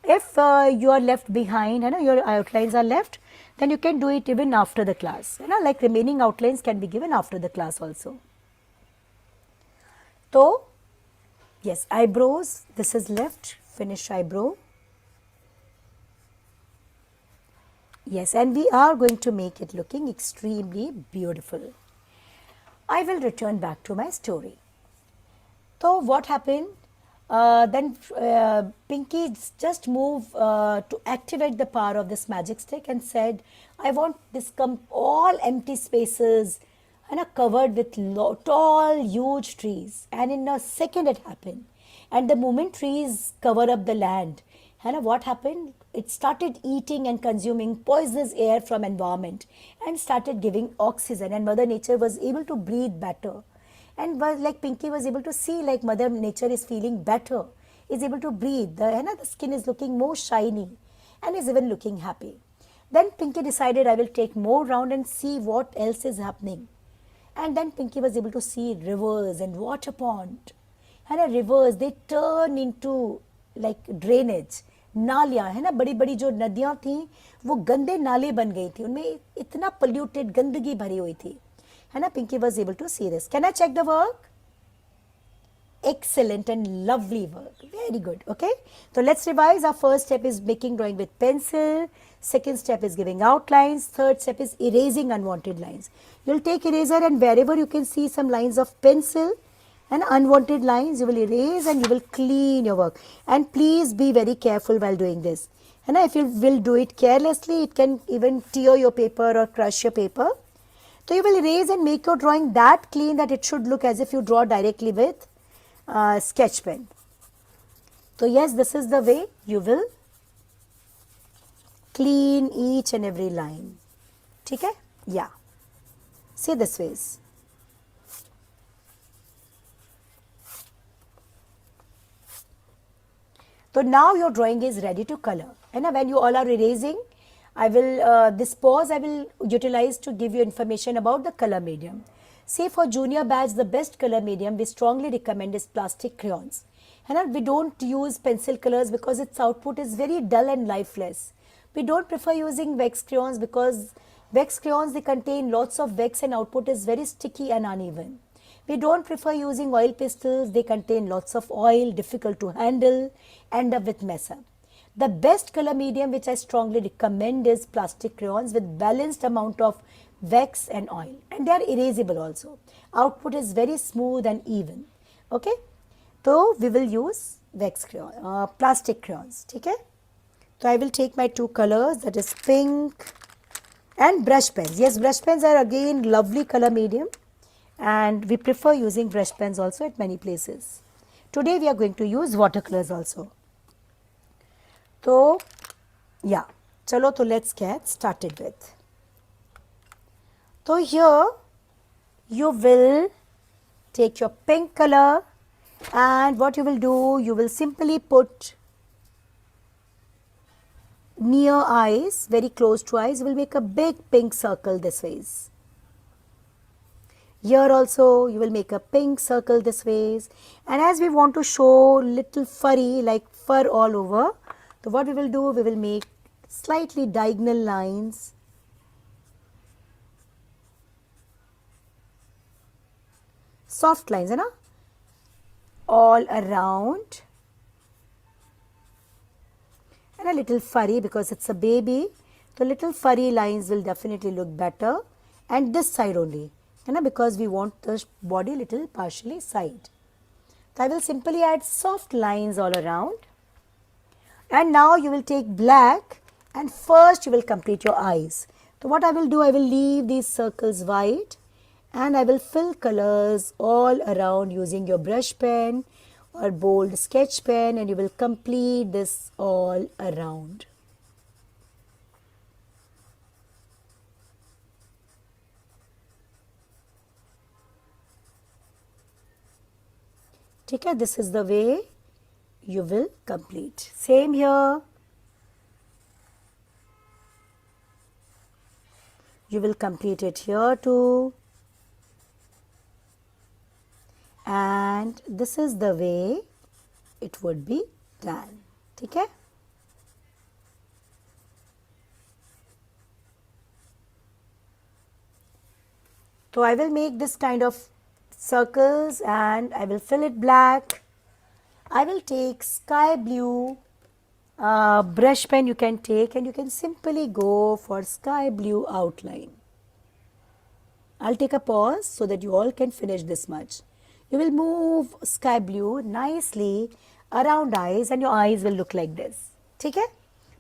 If you are left behind, your outlines are left, then you can do it even after the class. Like remaining outlines can be given after the class also. So, yes, eyebrows, this is left, finish eyebrow. Yes, and we are going to make it looking extremely beautiful. I will return back to my story. So what happened? Then Pinky just moved to activate the power of this magic stick and said, I want this all empty spaces covered with tall, huge trees. And in a second it happened. And the moment trees cover up the land, what happened? It started eating and consuming poisonous air from environment and started giving oxygen, and Mother Nature was able to breathe better. And like Pinky was able to see like Mother Nature is feeling better, is able to breathe, the skin is looking more shiny and is even looking happy. Then Pinky decided, I will take more round and see what else is happening. And then Pinky was able to see rivers and water pond. Rivers, they turn into like drainage. नालियाँ बड़ी बड़ी जो नदियाँ थी वो गंदे नाले बन गई थी, उनमें इतना polluted गंदगी भरी हुई थी. Pinky was able to see this. Can I check the work? Excellent and lovely work. Very good. Okay. So let's revise. Our first step is making drawing with pencil. Second step is giving outlines. Third step is erasing unwanted lines. You'll take eraser and wherever you can see some lines of pencil and unwanted lines, you will erase and you will clean your work. And please be very careful while doing this. If you will do it carelessly, it can even tear your paper or crush your paper. So you will erase and make your drawing that clean that it should look as if you draw directly with sketch pen. So yes, this is the way you will clean each and every line. Okay? Yeah. See this ways. So now your drawing is ready to color. And when you all are erasing, I will, this pause I will utilize to give you information about the color medium. Say for junior batch, the best color medium we strongly recommend is plastic crayons. And we don't use pencil colors because its output is very dull and lifeless. We don't prefer using wax crayons because wax crayons, they contain lots of wax and output is very sticky and uneven. We don't prefer using oil pastels, they contain lots of oil, difficult to handle, end up with mess up. The best color medium which I strongly recommend is plastic crayons with balanced amount of wax and oil, and they are erasable also. Output is very smooth and even. Okay, so we will use wax crayon, plastic crayons. Okay, so I will take my 2 colors, that is pink and brush pens. Yes, brush pens are again lovely color medium, and we prefer using brush pens also at many places. Today we are going to use watercolors also. So yeah, chalo, so let's get started with. So here you will take your pink color, and what you will do, you will simply put near eyes, very close to eyes, you will make a big pink circle this ways. Here also you will make a pink circle this ways, and as we want to show little furry like fur all over, so what we will do, we will make slightly diagonal lines, soft lines, है ना, all around, and a little furry because it's a baby. So little furry lines will definitely look better, and this side only, you know, because we want the body little partially side. So I will simply add soft lines all around. And now you will take black and first you will complete your eyes. So what I will do, I will leave these circles white and I will fill colors all around using your brush pen or bold sketch pen, and you will complete this all around. Okay, this is the way you will complete. Same here. You will complete it here too. And this is the way it would be done. Okay? So I will make this kind of circles and I will fill it black. I will take sky blue brush pen you can take, and you can simply go for sky blue outline. I'll take a pause so that you all can finish this much. You will move sky blue nicely around eyes and your eyes will look like this. Okay?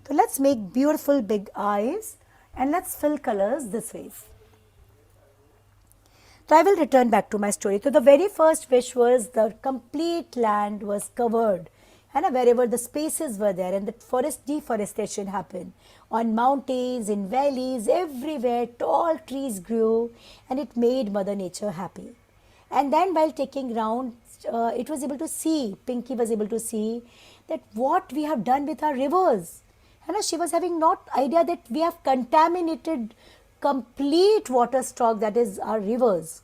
So let's make beautiful big eyes and let's fill colors this way. So I will return back to my story. So the very first wish was the complete land was covered, and wherever the spaces were there, and the forest deforestation happened. On mountains, in valleys, everywhere tall trees grew and it made Mother Nature happy. And then while taking round, it was able to see, Pinky was able to see that what we have done with our rivers. And she was having not idea that we have contaminated complete water stock, that is our rivers,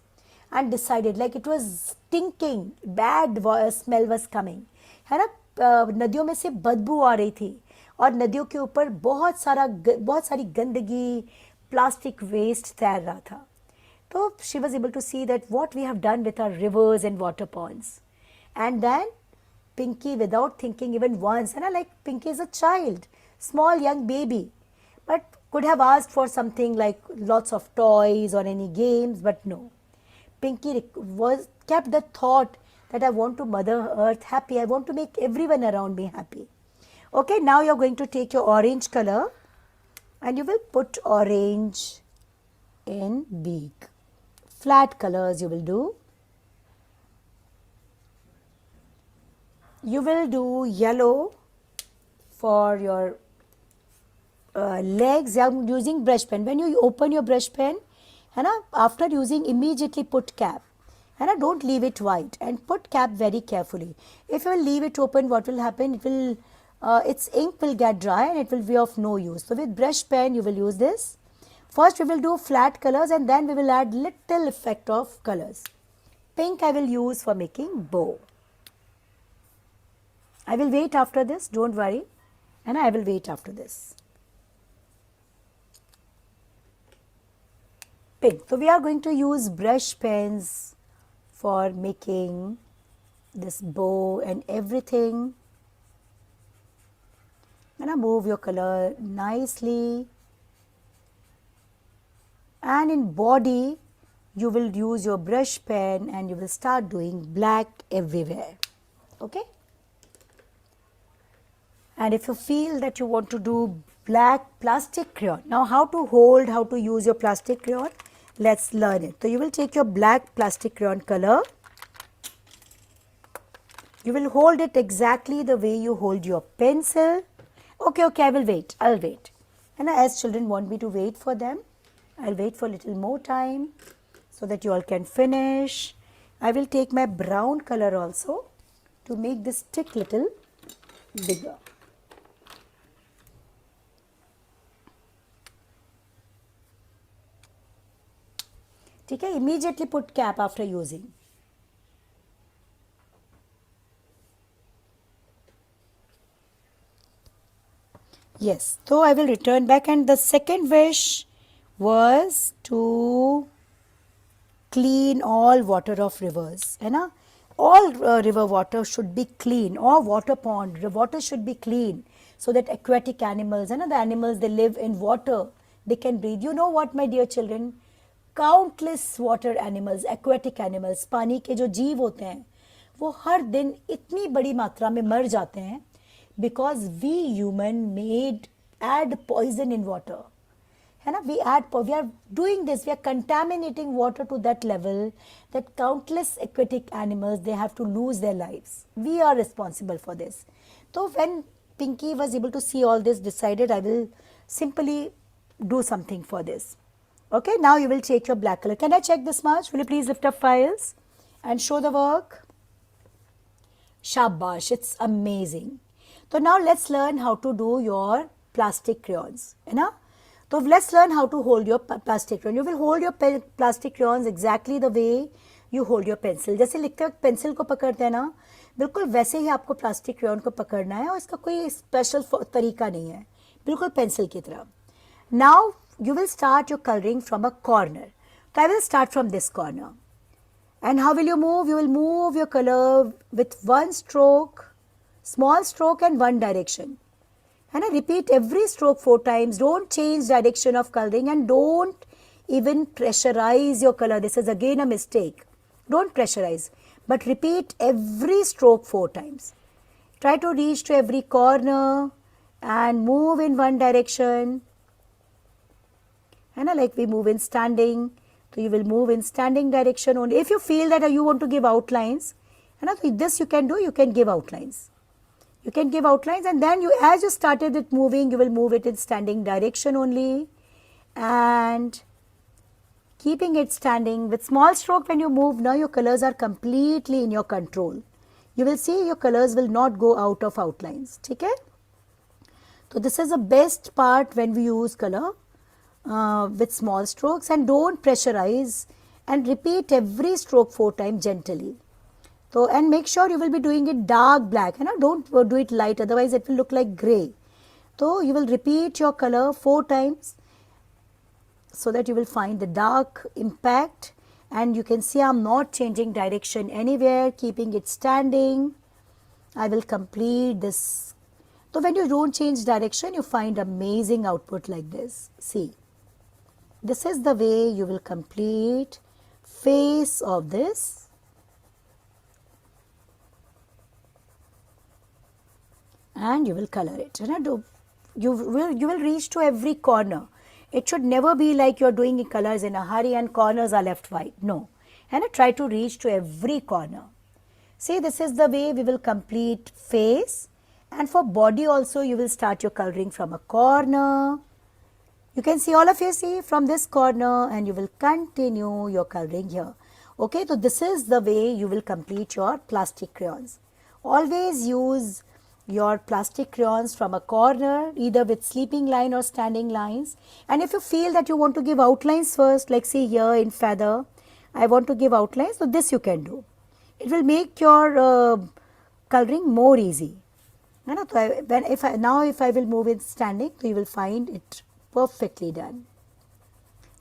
and decided, like it was stinking, bad smell was coming, है ना, नदियों में से बदबू आ रही थी और नदियों के ऊपर बहुत सारी गंदगी, प्लास्टिक वेस्ट तैर रहा था. तो she was able to see that what we have done with our rivers and water ponds. And then Pinky, without thinking even once, and like Pinky is a child, small young baby, but could have asked for something like lots of toys or any games, but no. Pinky kept the thought that I want to Mother Earth happy. I want to make everyone around me happy. Okay, now you're going to take your orange color and you will put orange in beak. Flat colors you will do. You will do yellow for your legs. I'm using brush pen. When you open your brush pen, after using, immediately put cap. Don't leave it white and put cap very carefully. If you will leave it open, what will happen? It will, its ink will get dry and it will be of no use. So with brush pen, you will use this. First, we will do flat colors and then we will add little effect of colors. Pink I will use for making bow. I will wait after this, don't worry, and I will wait after this. Pink. So we are going to use brush pens for making this bow and everything. Move your color nicely. And in body, you will use your brush pen and you will start doing black everywhere. Okay? And if you feel that you want to do black plastic crayon, now how to use your plastic crayon, let's learn it. So you will take your black plastic crayon color, you will hold it exactly the way you hold your pencil. Okay, I will wait, I'll wait. And as children want me to wait for them, I'll wait for a little more time so that you all can finish. I will take my brown color also to make this stick little bigger. Okay, immediately put cap after using. Yes, so I will return back, and the second wish was to clean all water of rivers, है ना? All river water should be clean, or water pond, the water should be clean, so that aquatic animals, है ना, the animals they live in water, they can breathe. You know what, my dear children, countless water animals, aquatic animals, पानी के जो जीव होते हैं, वो हर दिन इतनी बड़ी मात्रा में मर जाते हैं because we human made add poison in water. है ना, we are doing this, we are contaminating water to that level that countless aquatic animals, they have to lose their lives. We are responsible for this. So when Pinky was able to see all this, decided I will simply do something for this. Okay, now you will take your black color. Can I check this much? Will you please lift up files and show the work? Shabash, it's amazing. So now let's learn how to do your plastic crayons, है ना? So let's learn how to hold your plastic crayon. You will hold your plastic crayons exactly the way you hold your pencil. जैसे लिखते वक्त pencil को पकड़ते हैं ना, बिल्कुल वैसे ही आपको प्लास्टिक क्रेयॉन को पकड़ना है, और इसका कोई स्पेशल तरीका नहीं है, बिल्कुल पेंसिल की तरह. Now you will start your coloring from a corner. So I will start from this corner. And how will you move? You will move your color with one stroke, small stroke, and one direction. And I repeat every stroke 4 times. Don't change direction of coloring, and don't even pressurize your color. This is again a mistake. Don't pressurize, but repeat every stroke 4 times. Try to reach to every corner and move in one direction. And like we move in standing, so you will move in standing direction only. If you feel that you want to give outlines, and this you can do, you can give outlines. You can give outlines, and then as you started it moving, you will move it in standing direction only, and keeping it standing with small stroke. When you move, now your colors are completely in your control. You will see your colors will not go out of outlines. Okay? So this is the best part when we use color with small strokes, and don't pressurize, and repeat every stroke 4 times gently. So, and make sure you will be doing it dark black, don't do it light, otherwise it will look like grey. So you will repeat your color 4 times so that you will find the dark impact, and you can see I am not changing direction anywhere, keeping it standing. I will complete this. So when you don't change direction, you find amazing output like this. See, this is the way you will complete face of this. And you will color it. You will reach to every corner. It should never be like you are doing colors in a hurry and corners are left white. No. And try to reach to every corner. See, this is the way we will complete face. And for body also, you will start your coloring from a corner. You can see, all of you see, from this corner, and you will continue your coloring here. Okay, so this is the way you will complete your plastic crayons. Always use your plastic crayons from a corner, either with sleeping line or standing lines. And if you feel that you want to give outlines first, like see here in feather, I want to give outlines, so this you can do. It will make your coloring more easy. If I will move it standing, so you will find it perfectly done.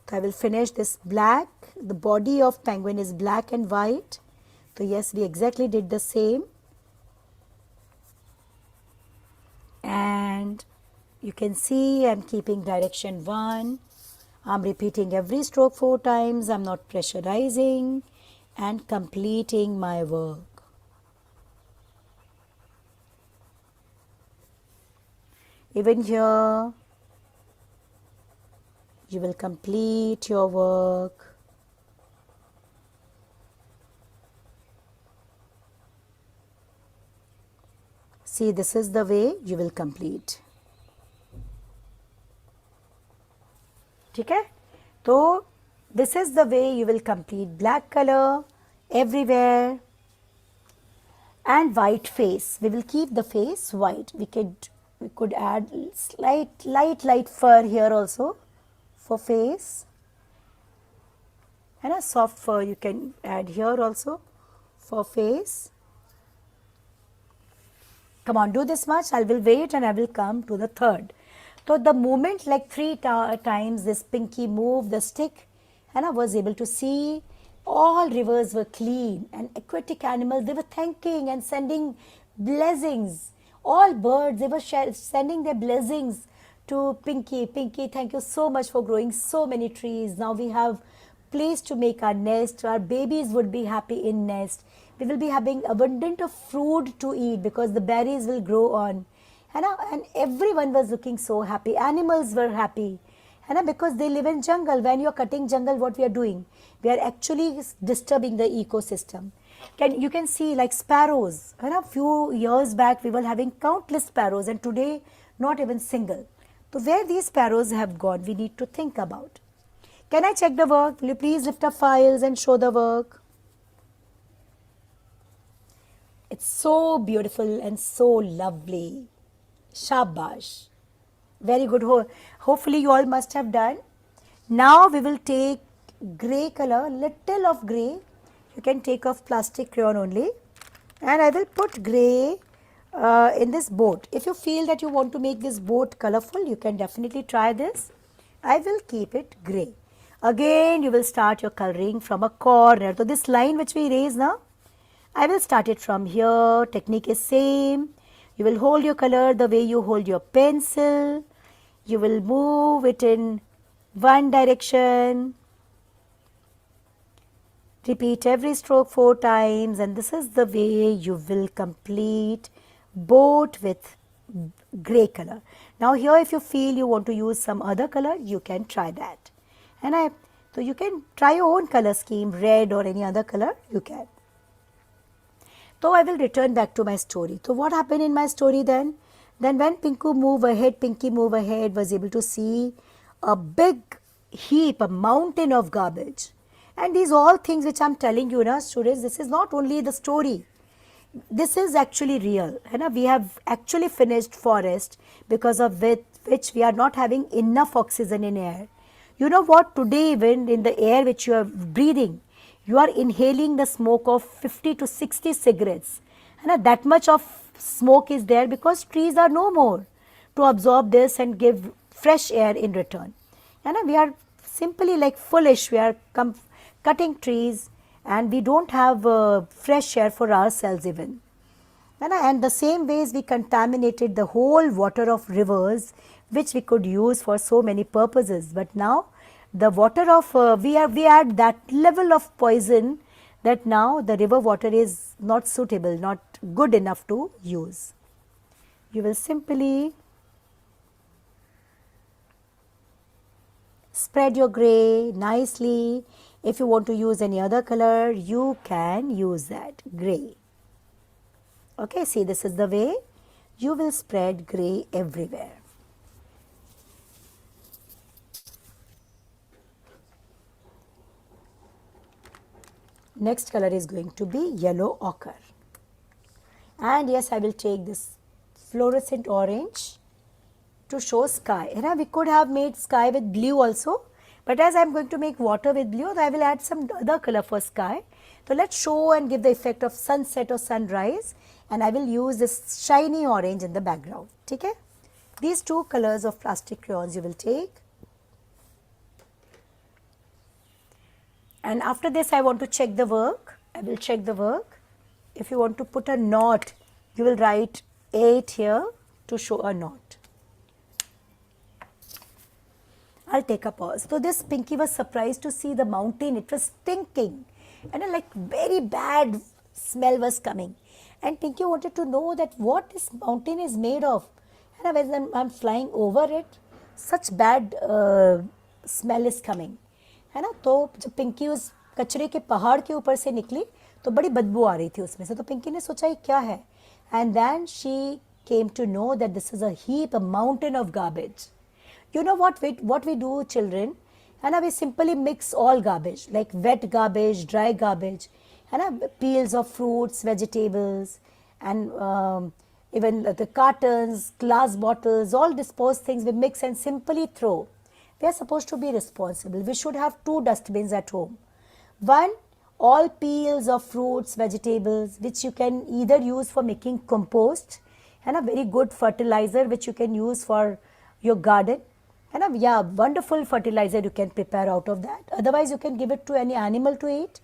So I will finish this black. The body of penguin is black and white. So yes, we exactly did the same. And you can see I am keeping direction 1. I am repeating every stroke 4 times. I am not pressurizing, and completing my work. Even here, you will complete your work. See, this is the way you will complete. Okay? So, this is the way you will complete black color everywhere, and white face. We will keep the face white. We could add light fur here also for face, and a soft fur you can add here also for face. Come on, do this much. I will wait and I will come to the third. So the moment like times this Pinky moved the stick, and I was able to see all rivers were clean and aquatic animals, they were thanking and sending blessings. All birds, they were sending their blessings to Pinky. Pinky, thank you so much for growing so many trees. Now we have place to make our nest. Our babies would be happy in nest. We will be having abundant of fruit to eat because the berries will grow on. And everyone was looking so happy. Animals were happy. Because they live in jungle. When you are cutting jungle, what we are doing? We are actually disturbing the ecosystem. You can see like sparrows. A few years back, we were having countless sparrows, and today, not even single. So where these sparrows have gone, we need to think about. Can I check the work? Will you please lift up files and show the work? It's so beautiful and so lovely. Shabash. Very good. Hopefully you all must have done. Now we will take grey color, little of grey. You can take off plastic crayon only. And I will put grey in this boat. If you feel that you want to make this boat colorful, you can definitely try this. I will keep it grey. Again, you will start your coloring from a corner. So this line which we erase now, I will start it from here. Technique is same. You will hold your color the way you hold your pencil. You will move it in one direction. Repeat every stroke 4 times, and this is the way you will complete boat with grey color. Now here, if you feel you want to use some other color, you can try that. So you can try your own color scheme, red or any other color, you can. So I will return back to my story. So what happened in my story then? Then when Pinky moved ahead, was able to see a big heap, a mountain of garbage. And these all things which I am telling you now, students, this is not only the story. This is actually real. We have actually finished forest because of which we are not having enough oxygen in air. You know what? Today even in the air which you are breathing, you are inhaling the smoke of 50 to 60 cigarettes. That much of smoke is there because trees are no more to absorb this and give fresh air in return. We are simply like foolish. We are cutting trees and we don't have fresh air for ourselves even. And the same ways we contaminated the whole water of rivers which we could use for so many purposes. But now the water of, we add that level of poison that now the river water is not suitable, not good enough to use. You will simply spread your grey nicely. If you want to use any other color, you can use that grey. Okay, see, this is the way you will spread grey everywhere. Next color is going to be yellow ochre. And yes, I will take this fluorescent orange to show sky. We could have made sky with blue also, but as I am going to make water with blue, I will add some other color for sky. So let's show and give the effect of sunset or sunrise, and I will use this shiny orange in the background. Okay? These two colors of plastic crayons you will take. And after this, I want to check the work. I will check the work. If you want to put a knot, you will write 8 here to show a knot. I'll take a pause. So this Pinky was surprised to see the mountain. It was stinking and like very bad smell was coming. And Pinky wanted to know that what this mountain is made of. And when I'm flying over it, such bad smell is coming. है ना, तो जब पिंकी उस कचरे के पहाड़ के ऊपर से निकली तो बड़ी बदबू आ रही थी उसमें से. तो पिंकी ने सोचा ये क्या है, and then she came to know that this is a heap, a mountain of garbage. You know what we do, children? And we simply mix all garbage, like wet garbage, dry garbage, and peels of fruits, vegetables, and even the cartons, glass bottles, all disposed things we mix and simply throw. We are supposed to be responsible. We should have 2 dustbins at home. One, all peels of fruits, vegetables, which you can either use for making compost, and a very good fertilizer which you can use for your garden. And yeah, wonderful fertilizer you can prepare out of that. Otherwise, you can give it to any animal to eat.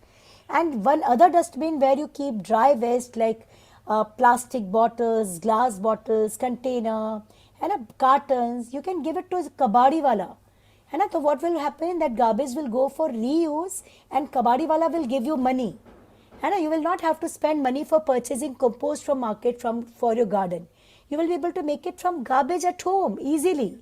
And one other dustbin where you keep dry waste like plastic bottles, glass bottles, container, and cartons, you can give it to a kabadi wala. And so what will happen, that garbage will go for reuse and kabadi wala will give you money. And you will not have to spend money for purchasing compost from market for your garden. You will be able to make it from garbage at home easily.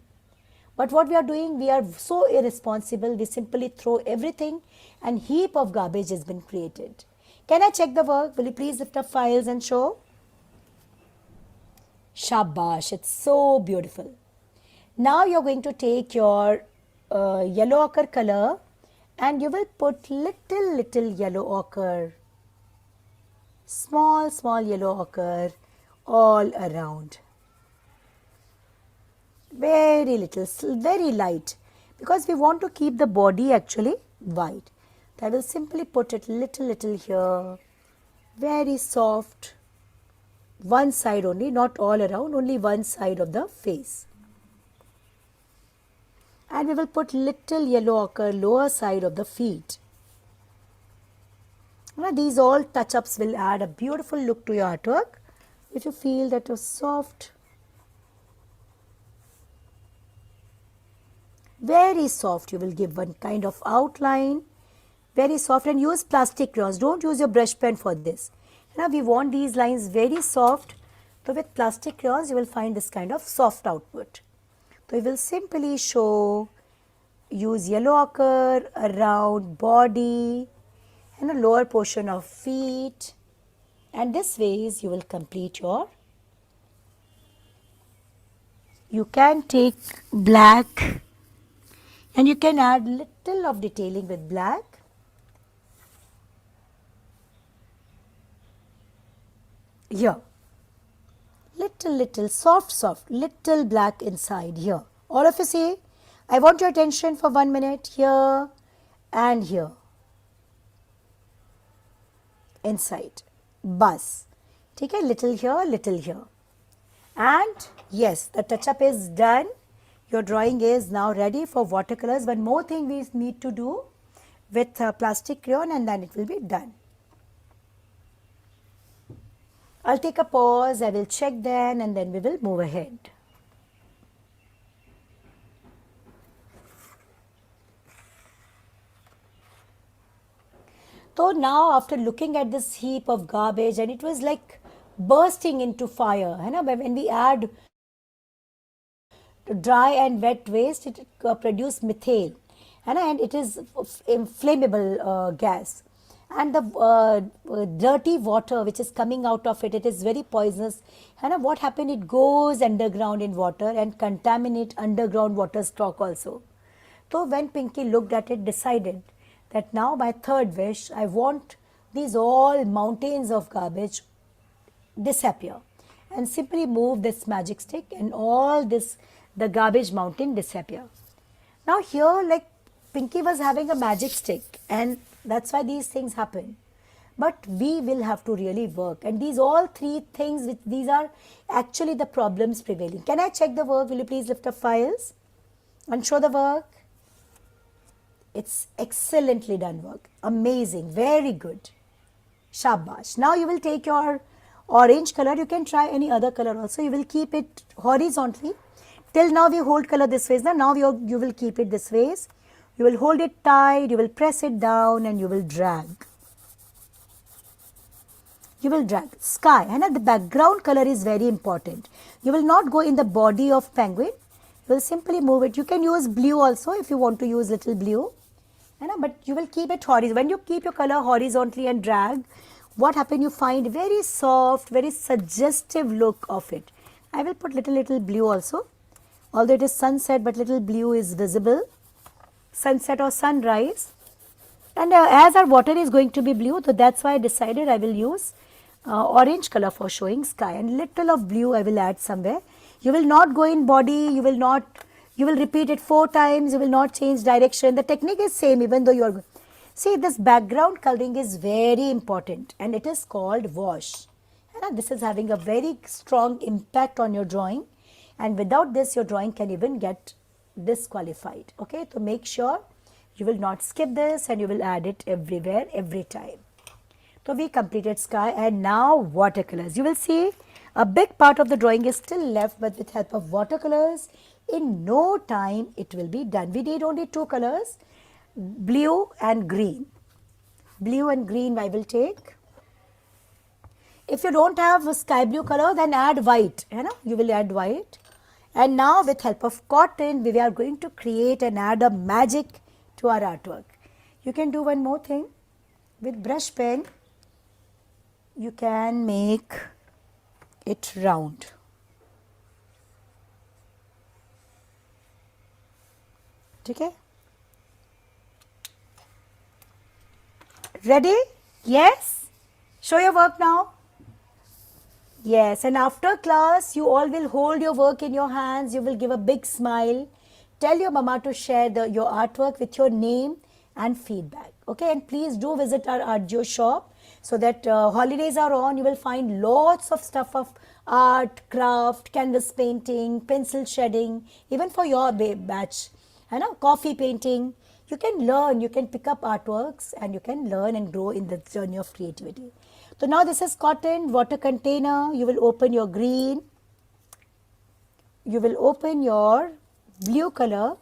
But what we are doing, we are so irresponsible, we simply throw everything and heap of garbage has been created. Can I check the work? Will you please lift up files and show? Shabash, it's so beautiful. Now you're going to take your yellow ochre color and you will put little yellow ochre, small yellow ochre all around. Very little, very light, because we want to keep the body actually white. So I will simply put it little here, very soft, one side only, not all around, only one side of the face. And we will put little yellow ochre lower side of the feet. Now these all touch-ups will add a beautiful look to your artwork. If you feel that you're soft, very soft, you will give one kind of outline, very soft, and use plastic crayons. Don't use your brush pen for this. Now we want these lines very soft, so with plastic crayons you will find this kind of soft output. So we will simply show, use yellow ochre around body and a lower portion of feet, and this ways you will complete your. You can take black and you can add little of detailing with black. Here, little soft, little black inside here. All of you see, I want your attention for 1 minute here and here. Inside, bus. Take a little here. And yes, the touch-up is done. Your drawing is now ready for watercolors. One more thing we need to do with plastic crayon and then it will be done. I'll take a pause, I will check then and then we will move ahead. So now after looking at this heap of garbage, and it was like bursting into fire, when we add dry and wet waste, it produces methane, and it is inflammable gas. And the dirty water which is coming out of it, it is very poisonous. And what happened? It goes underground in water and contaminate underground water stock also. So when Pinky looked at it, decided that now my third wish, I want these all mountains of garbage disappear, and simply move this magic stick and all this, the garbage mountain disappear. Now here, like Pinky was having a magic stick and that's why these things happen. But we will have to really work, and these all three things, which these are actually the problems prevailing. Can I check the work? Will you please lift up files and show the work? It's excellently done work. Amazing. Very good. Shabash. Now you will take your orange color. You can try any other color also. You will keep it horizontally. Till now we hold color this way. Now you will keep it this way. You will hold it tight. You will press it down and you will drag. You will drag. Sky. And the background color is very important. You will not go in the body of penguin. You will simply move it. You can use blue also if you want to use little blue. But you will keep it horizontal. When you keep your color horizontally and drag, what happen? You find very soft, very suggestive look of it. I will put little blue also. Although it is sunset, but little blue is visible. Sunset or sunrise. And as our water is going to be blue, so that's why I decided I will use orange color for showing sky, and little of blue I will add somewhere. You will not go in body, you will repeat it 4 times, you will not change direction. The technique is same even though you are, see, this background coloring is very important and it is called wash. And this is having a very strong impact on your drawing. and without this your drawing can even get disqualified. Okay, so make sure you will not skip this and you will add it everywhere, every time. So we completed sky, and now watercolors. You will see a big part of the drawing is still left, but with help of watercolors, in no time it will be done. We need only two colors, blue and green. Blue and green I will take. If you don't have a sky blue color, then add white. You will add white. And now with help of cotton, we are going to create and add a magic to our artwork. You can do one more thing. With brush pen, you can make it round. Okay? Ready? Yes? Show your work now. Yes, and after class, you all will hold your work in your hands. You will give a big smile. Tell your mama to share your artwork with your name and feedback. Okay, and please do visit our Artgeo shop, so that holidays are on. You will find lots of stuff of art, craft, canvas painting, pencil shading, even for your batch. Coffee painting. You can learn, you can pick up artworks, and you can learn and grow in the journey of creativity. So now this is cotton, water container. You will open your green. You will open your blue color,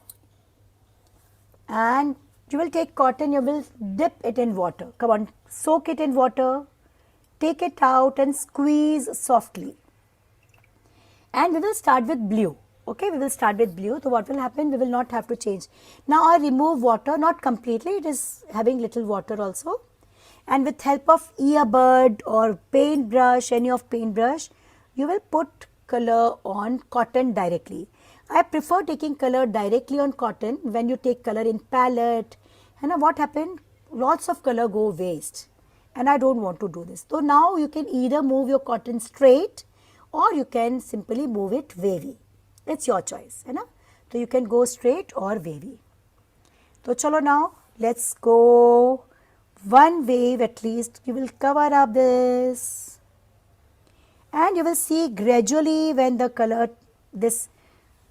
and you will take cotton. You will dip it in water. Come on, soak it in water. Take it out and squeeze softly. And we will start with blue. Okay, we will start with blue. So what will happen? We will not have to change. Now I remove water, not completely. It is having little water also. And with help of earbud or paintbrush, any of paintbrush, you will put color on cotton directly. I prefer taking color directly on cotton. When you take color in palette, what happened? Lots of color go waste, and I don't want to do this. So now you can either move your cotton straight, or you can simply move it wavy. It's your choice. So you can go straight or wavy. So chalo, now let's go one wave at least. You will cover up this, and you will see gradually when the color, this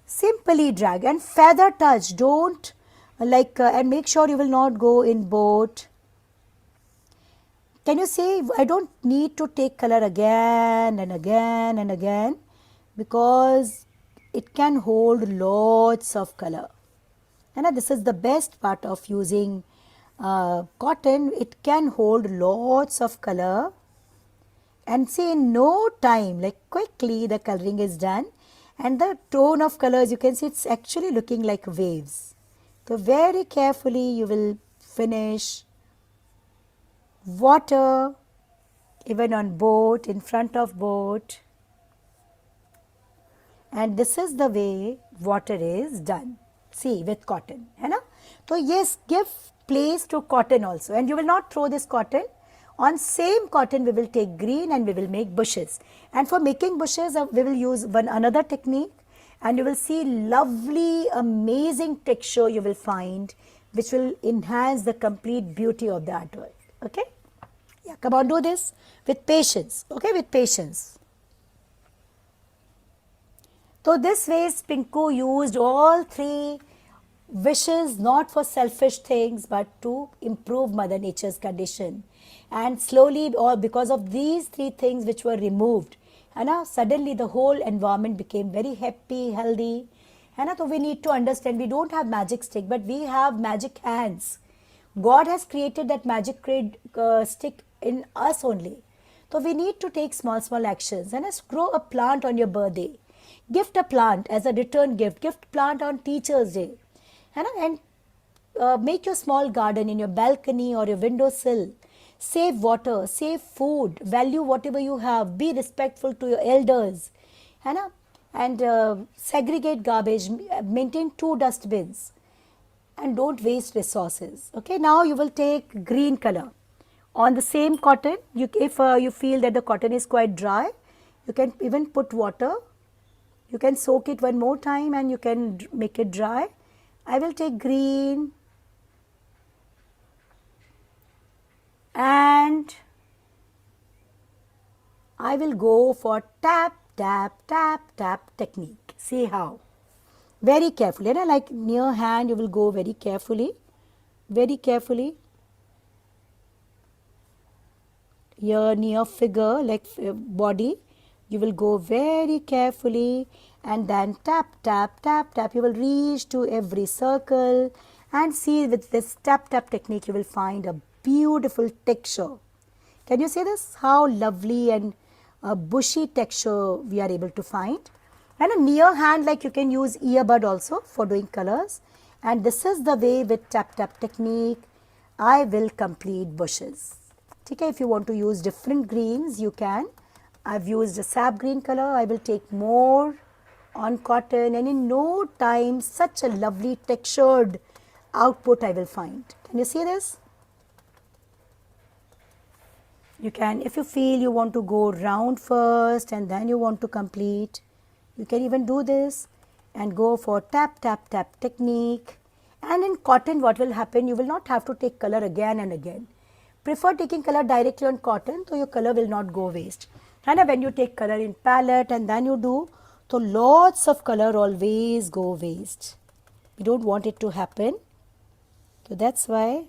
simply drag and feather touch. Don't and make sure you will not go in boat. Can you see? I don't need to take color again and again and again, because it can hold lots of color. And this is the best part of using cotton. It can hold lots of color, and see, in no time, quickly the coloring is done, and the tone of colors, you can see it's actually looking like waves. So very carefully you will finish water, even on boat, in front of boat. And this is the way water is done. See, with cotton. So yes, give place to cotton also, and you will not throw this cotton. On same cotton we will take green and we will make bushes. And for making bushes we will use another technique, and you will see lovely, amazing texture you will find, which will enhance the complete beauty of the artwork. Okay? Yeah, come on, do this with patience. Okay, with patience. So this way Pinku used all three wishes, not for selfish things, but to improve Mother Nature's condition. And slowly, or because of these three things which were removed, suddenly the whole environment became very happy, healthy. So we need to understand, we don't have magic stick, but we have magic hands. God has created that magic stick in us only. So we need to take small actions. Grow a plant on your birthday. Gift a plant as a return gift. Gift plant on Teacher's Day. And make your small garden in your balcony or your windowsill. Save water, save food, value whatever you have, be respectful to your elders, and segregate garbage, maintain 2 dustbins, and don't waste resources. Okay, now you will take green color. On the same cotton, if you feel that the cotton is quite dry, you can even put water. You can soak it one more time and you can make it dry. I will take green, and I will go for tap, tap, tap, tap technique. See how? Very carefully, and like near hand, you will go very carefully, very carefully. Here near figure, like body, you will go very carefully, and then tap, tap, tap, tap. You will reach to every circle, and see with this tap, tap technique, you will find a beautiful texture. Can you see this? How lovely and bushy texture we are able to find. And a near hand, like you can use earbud also for doing colors. And this is the way with tap tap technique I will complete bushes. Okay, if you want to use different greens, you can. I've used a sap green color. I will take more on cotton, and in no time such a lovely textured output I will find. Can you see this? You can, if you feel you want to go round first and then you want to complete, you can even do this and go for tap tap tap technique. And in cotton, what will happen, you will not have to take color again and again. Prefer taking color directly on cotton, so your color will not go waste. And when you take color in palette and then you do, so lots of color always go waste. We don't want it to happen. So that's why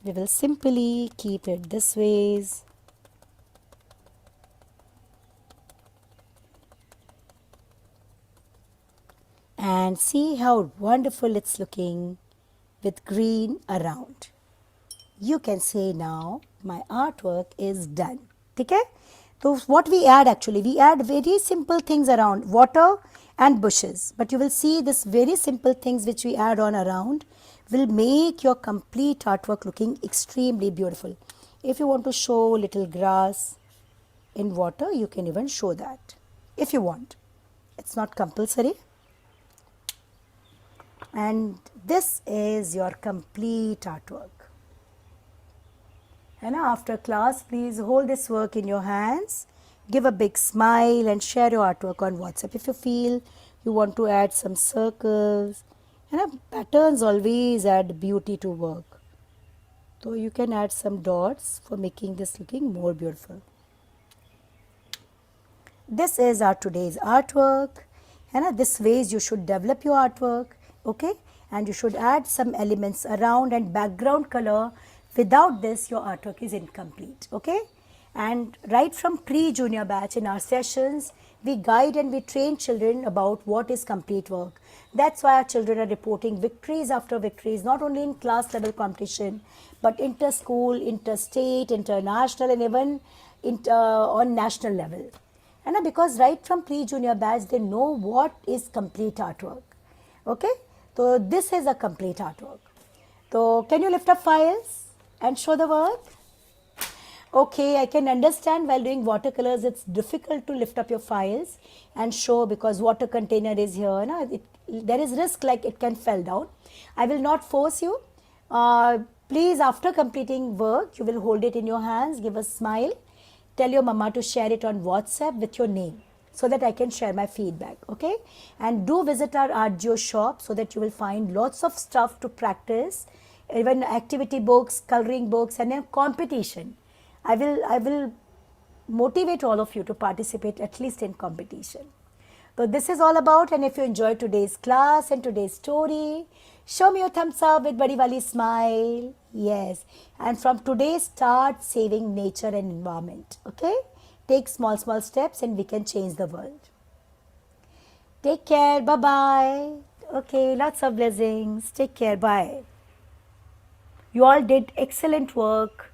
we will simply keep it this ways. And see how wonderful it's looking with green around. You can say now my artwork is done. Okay? So what we add actually, we add very simple things around, water and bushes. But you will see this very simple things which we add on around will make your complete artwork looking extremely beautiful. If you want to show little grass in water, you can even show that if you want. It's not compulsory. And this is your complete artwork. And after class, please hold this work in your hands, give a big smile and share your artwork on WhatsApp. If you feel you want to add some circles, patterns always add beauty to work. So you can add some dots for making this looking more beautiful. This is our today's artwork. And this ways you should develop your artwork, okay? And you should add some elements around and background color. Without this, your artwork is incomplete, okay? And right from pre-junior batch in our sessions, we guide and we train children about what is complete work. That's why our children are reporting victories after victories, not only in class level competition, but inter-school, interstate, international, and even on national level. And because right from pre-junior batch, they know what is complete artwork, okay? So this is a complete artwork. So can you lift up files and show the work? Okay, I can understand while doing watercolors, it's difficult to lift up your files and show because water container is here. There is risk like it can fall down. I will not force you. Please, after completing work, you will hold it in your hands, give a smile, tell your mama to share it on WhatsApp with your name so that I can share my feedback, okay? And do visit our Artgeo shop so that you will find lots of stuff to practice, even activity books, coloring books, and a competition. I will motivate all of you to participate at least in competition. So this is all about, and if you enjoyed today's class and today's story, show me your thumbs up with Badi Wali smile. Yes, and from today start saving nature and environment, okay? Take small steps and we can change the world. Take care, bye-bye. Okay, lots of blessings. Take care, bye. You all did excellent work.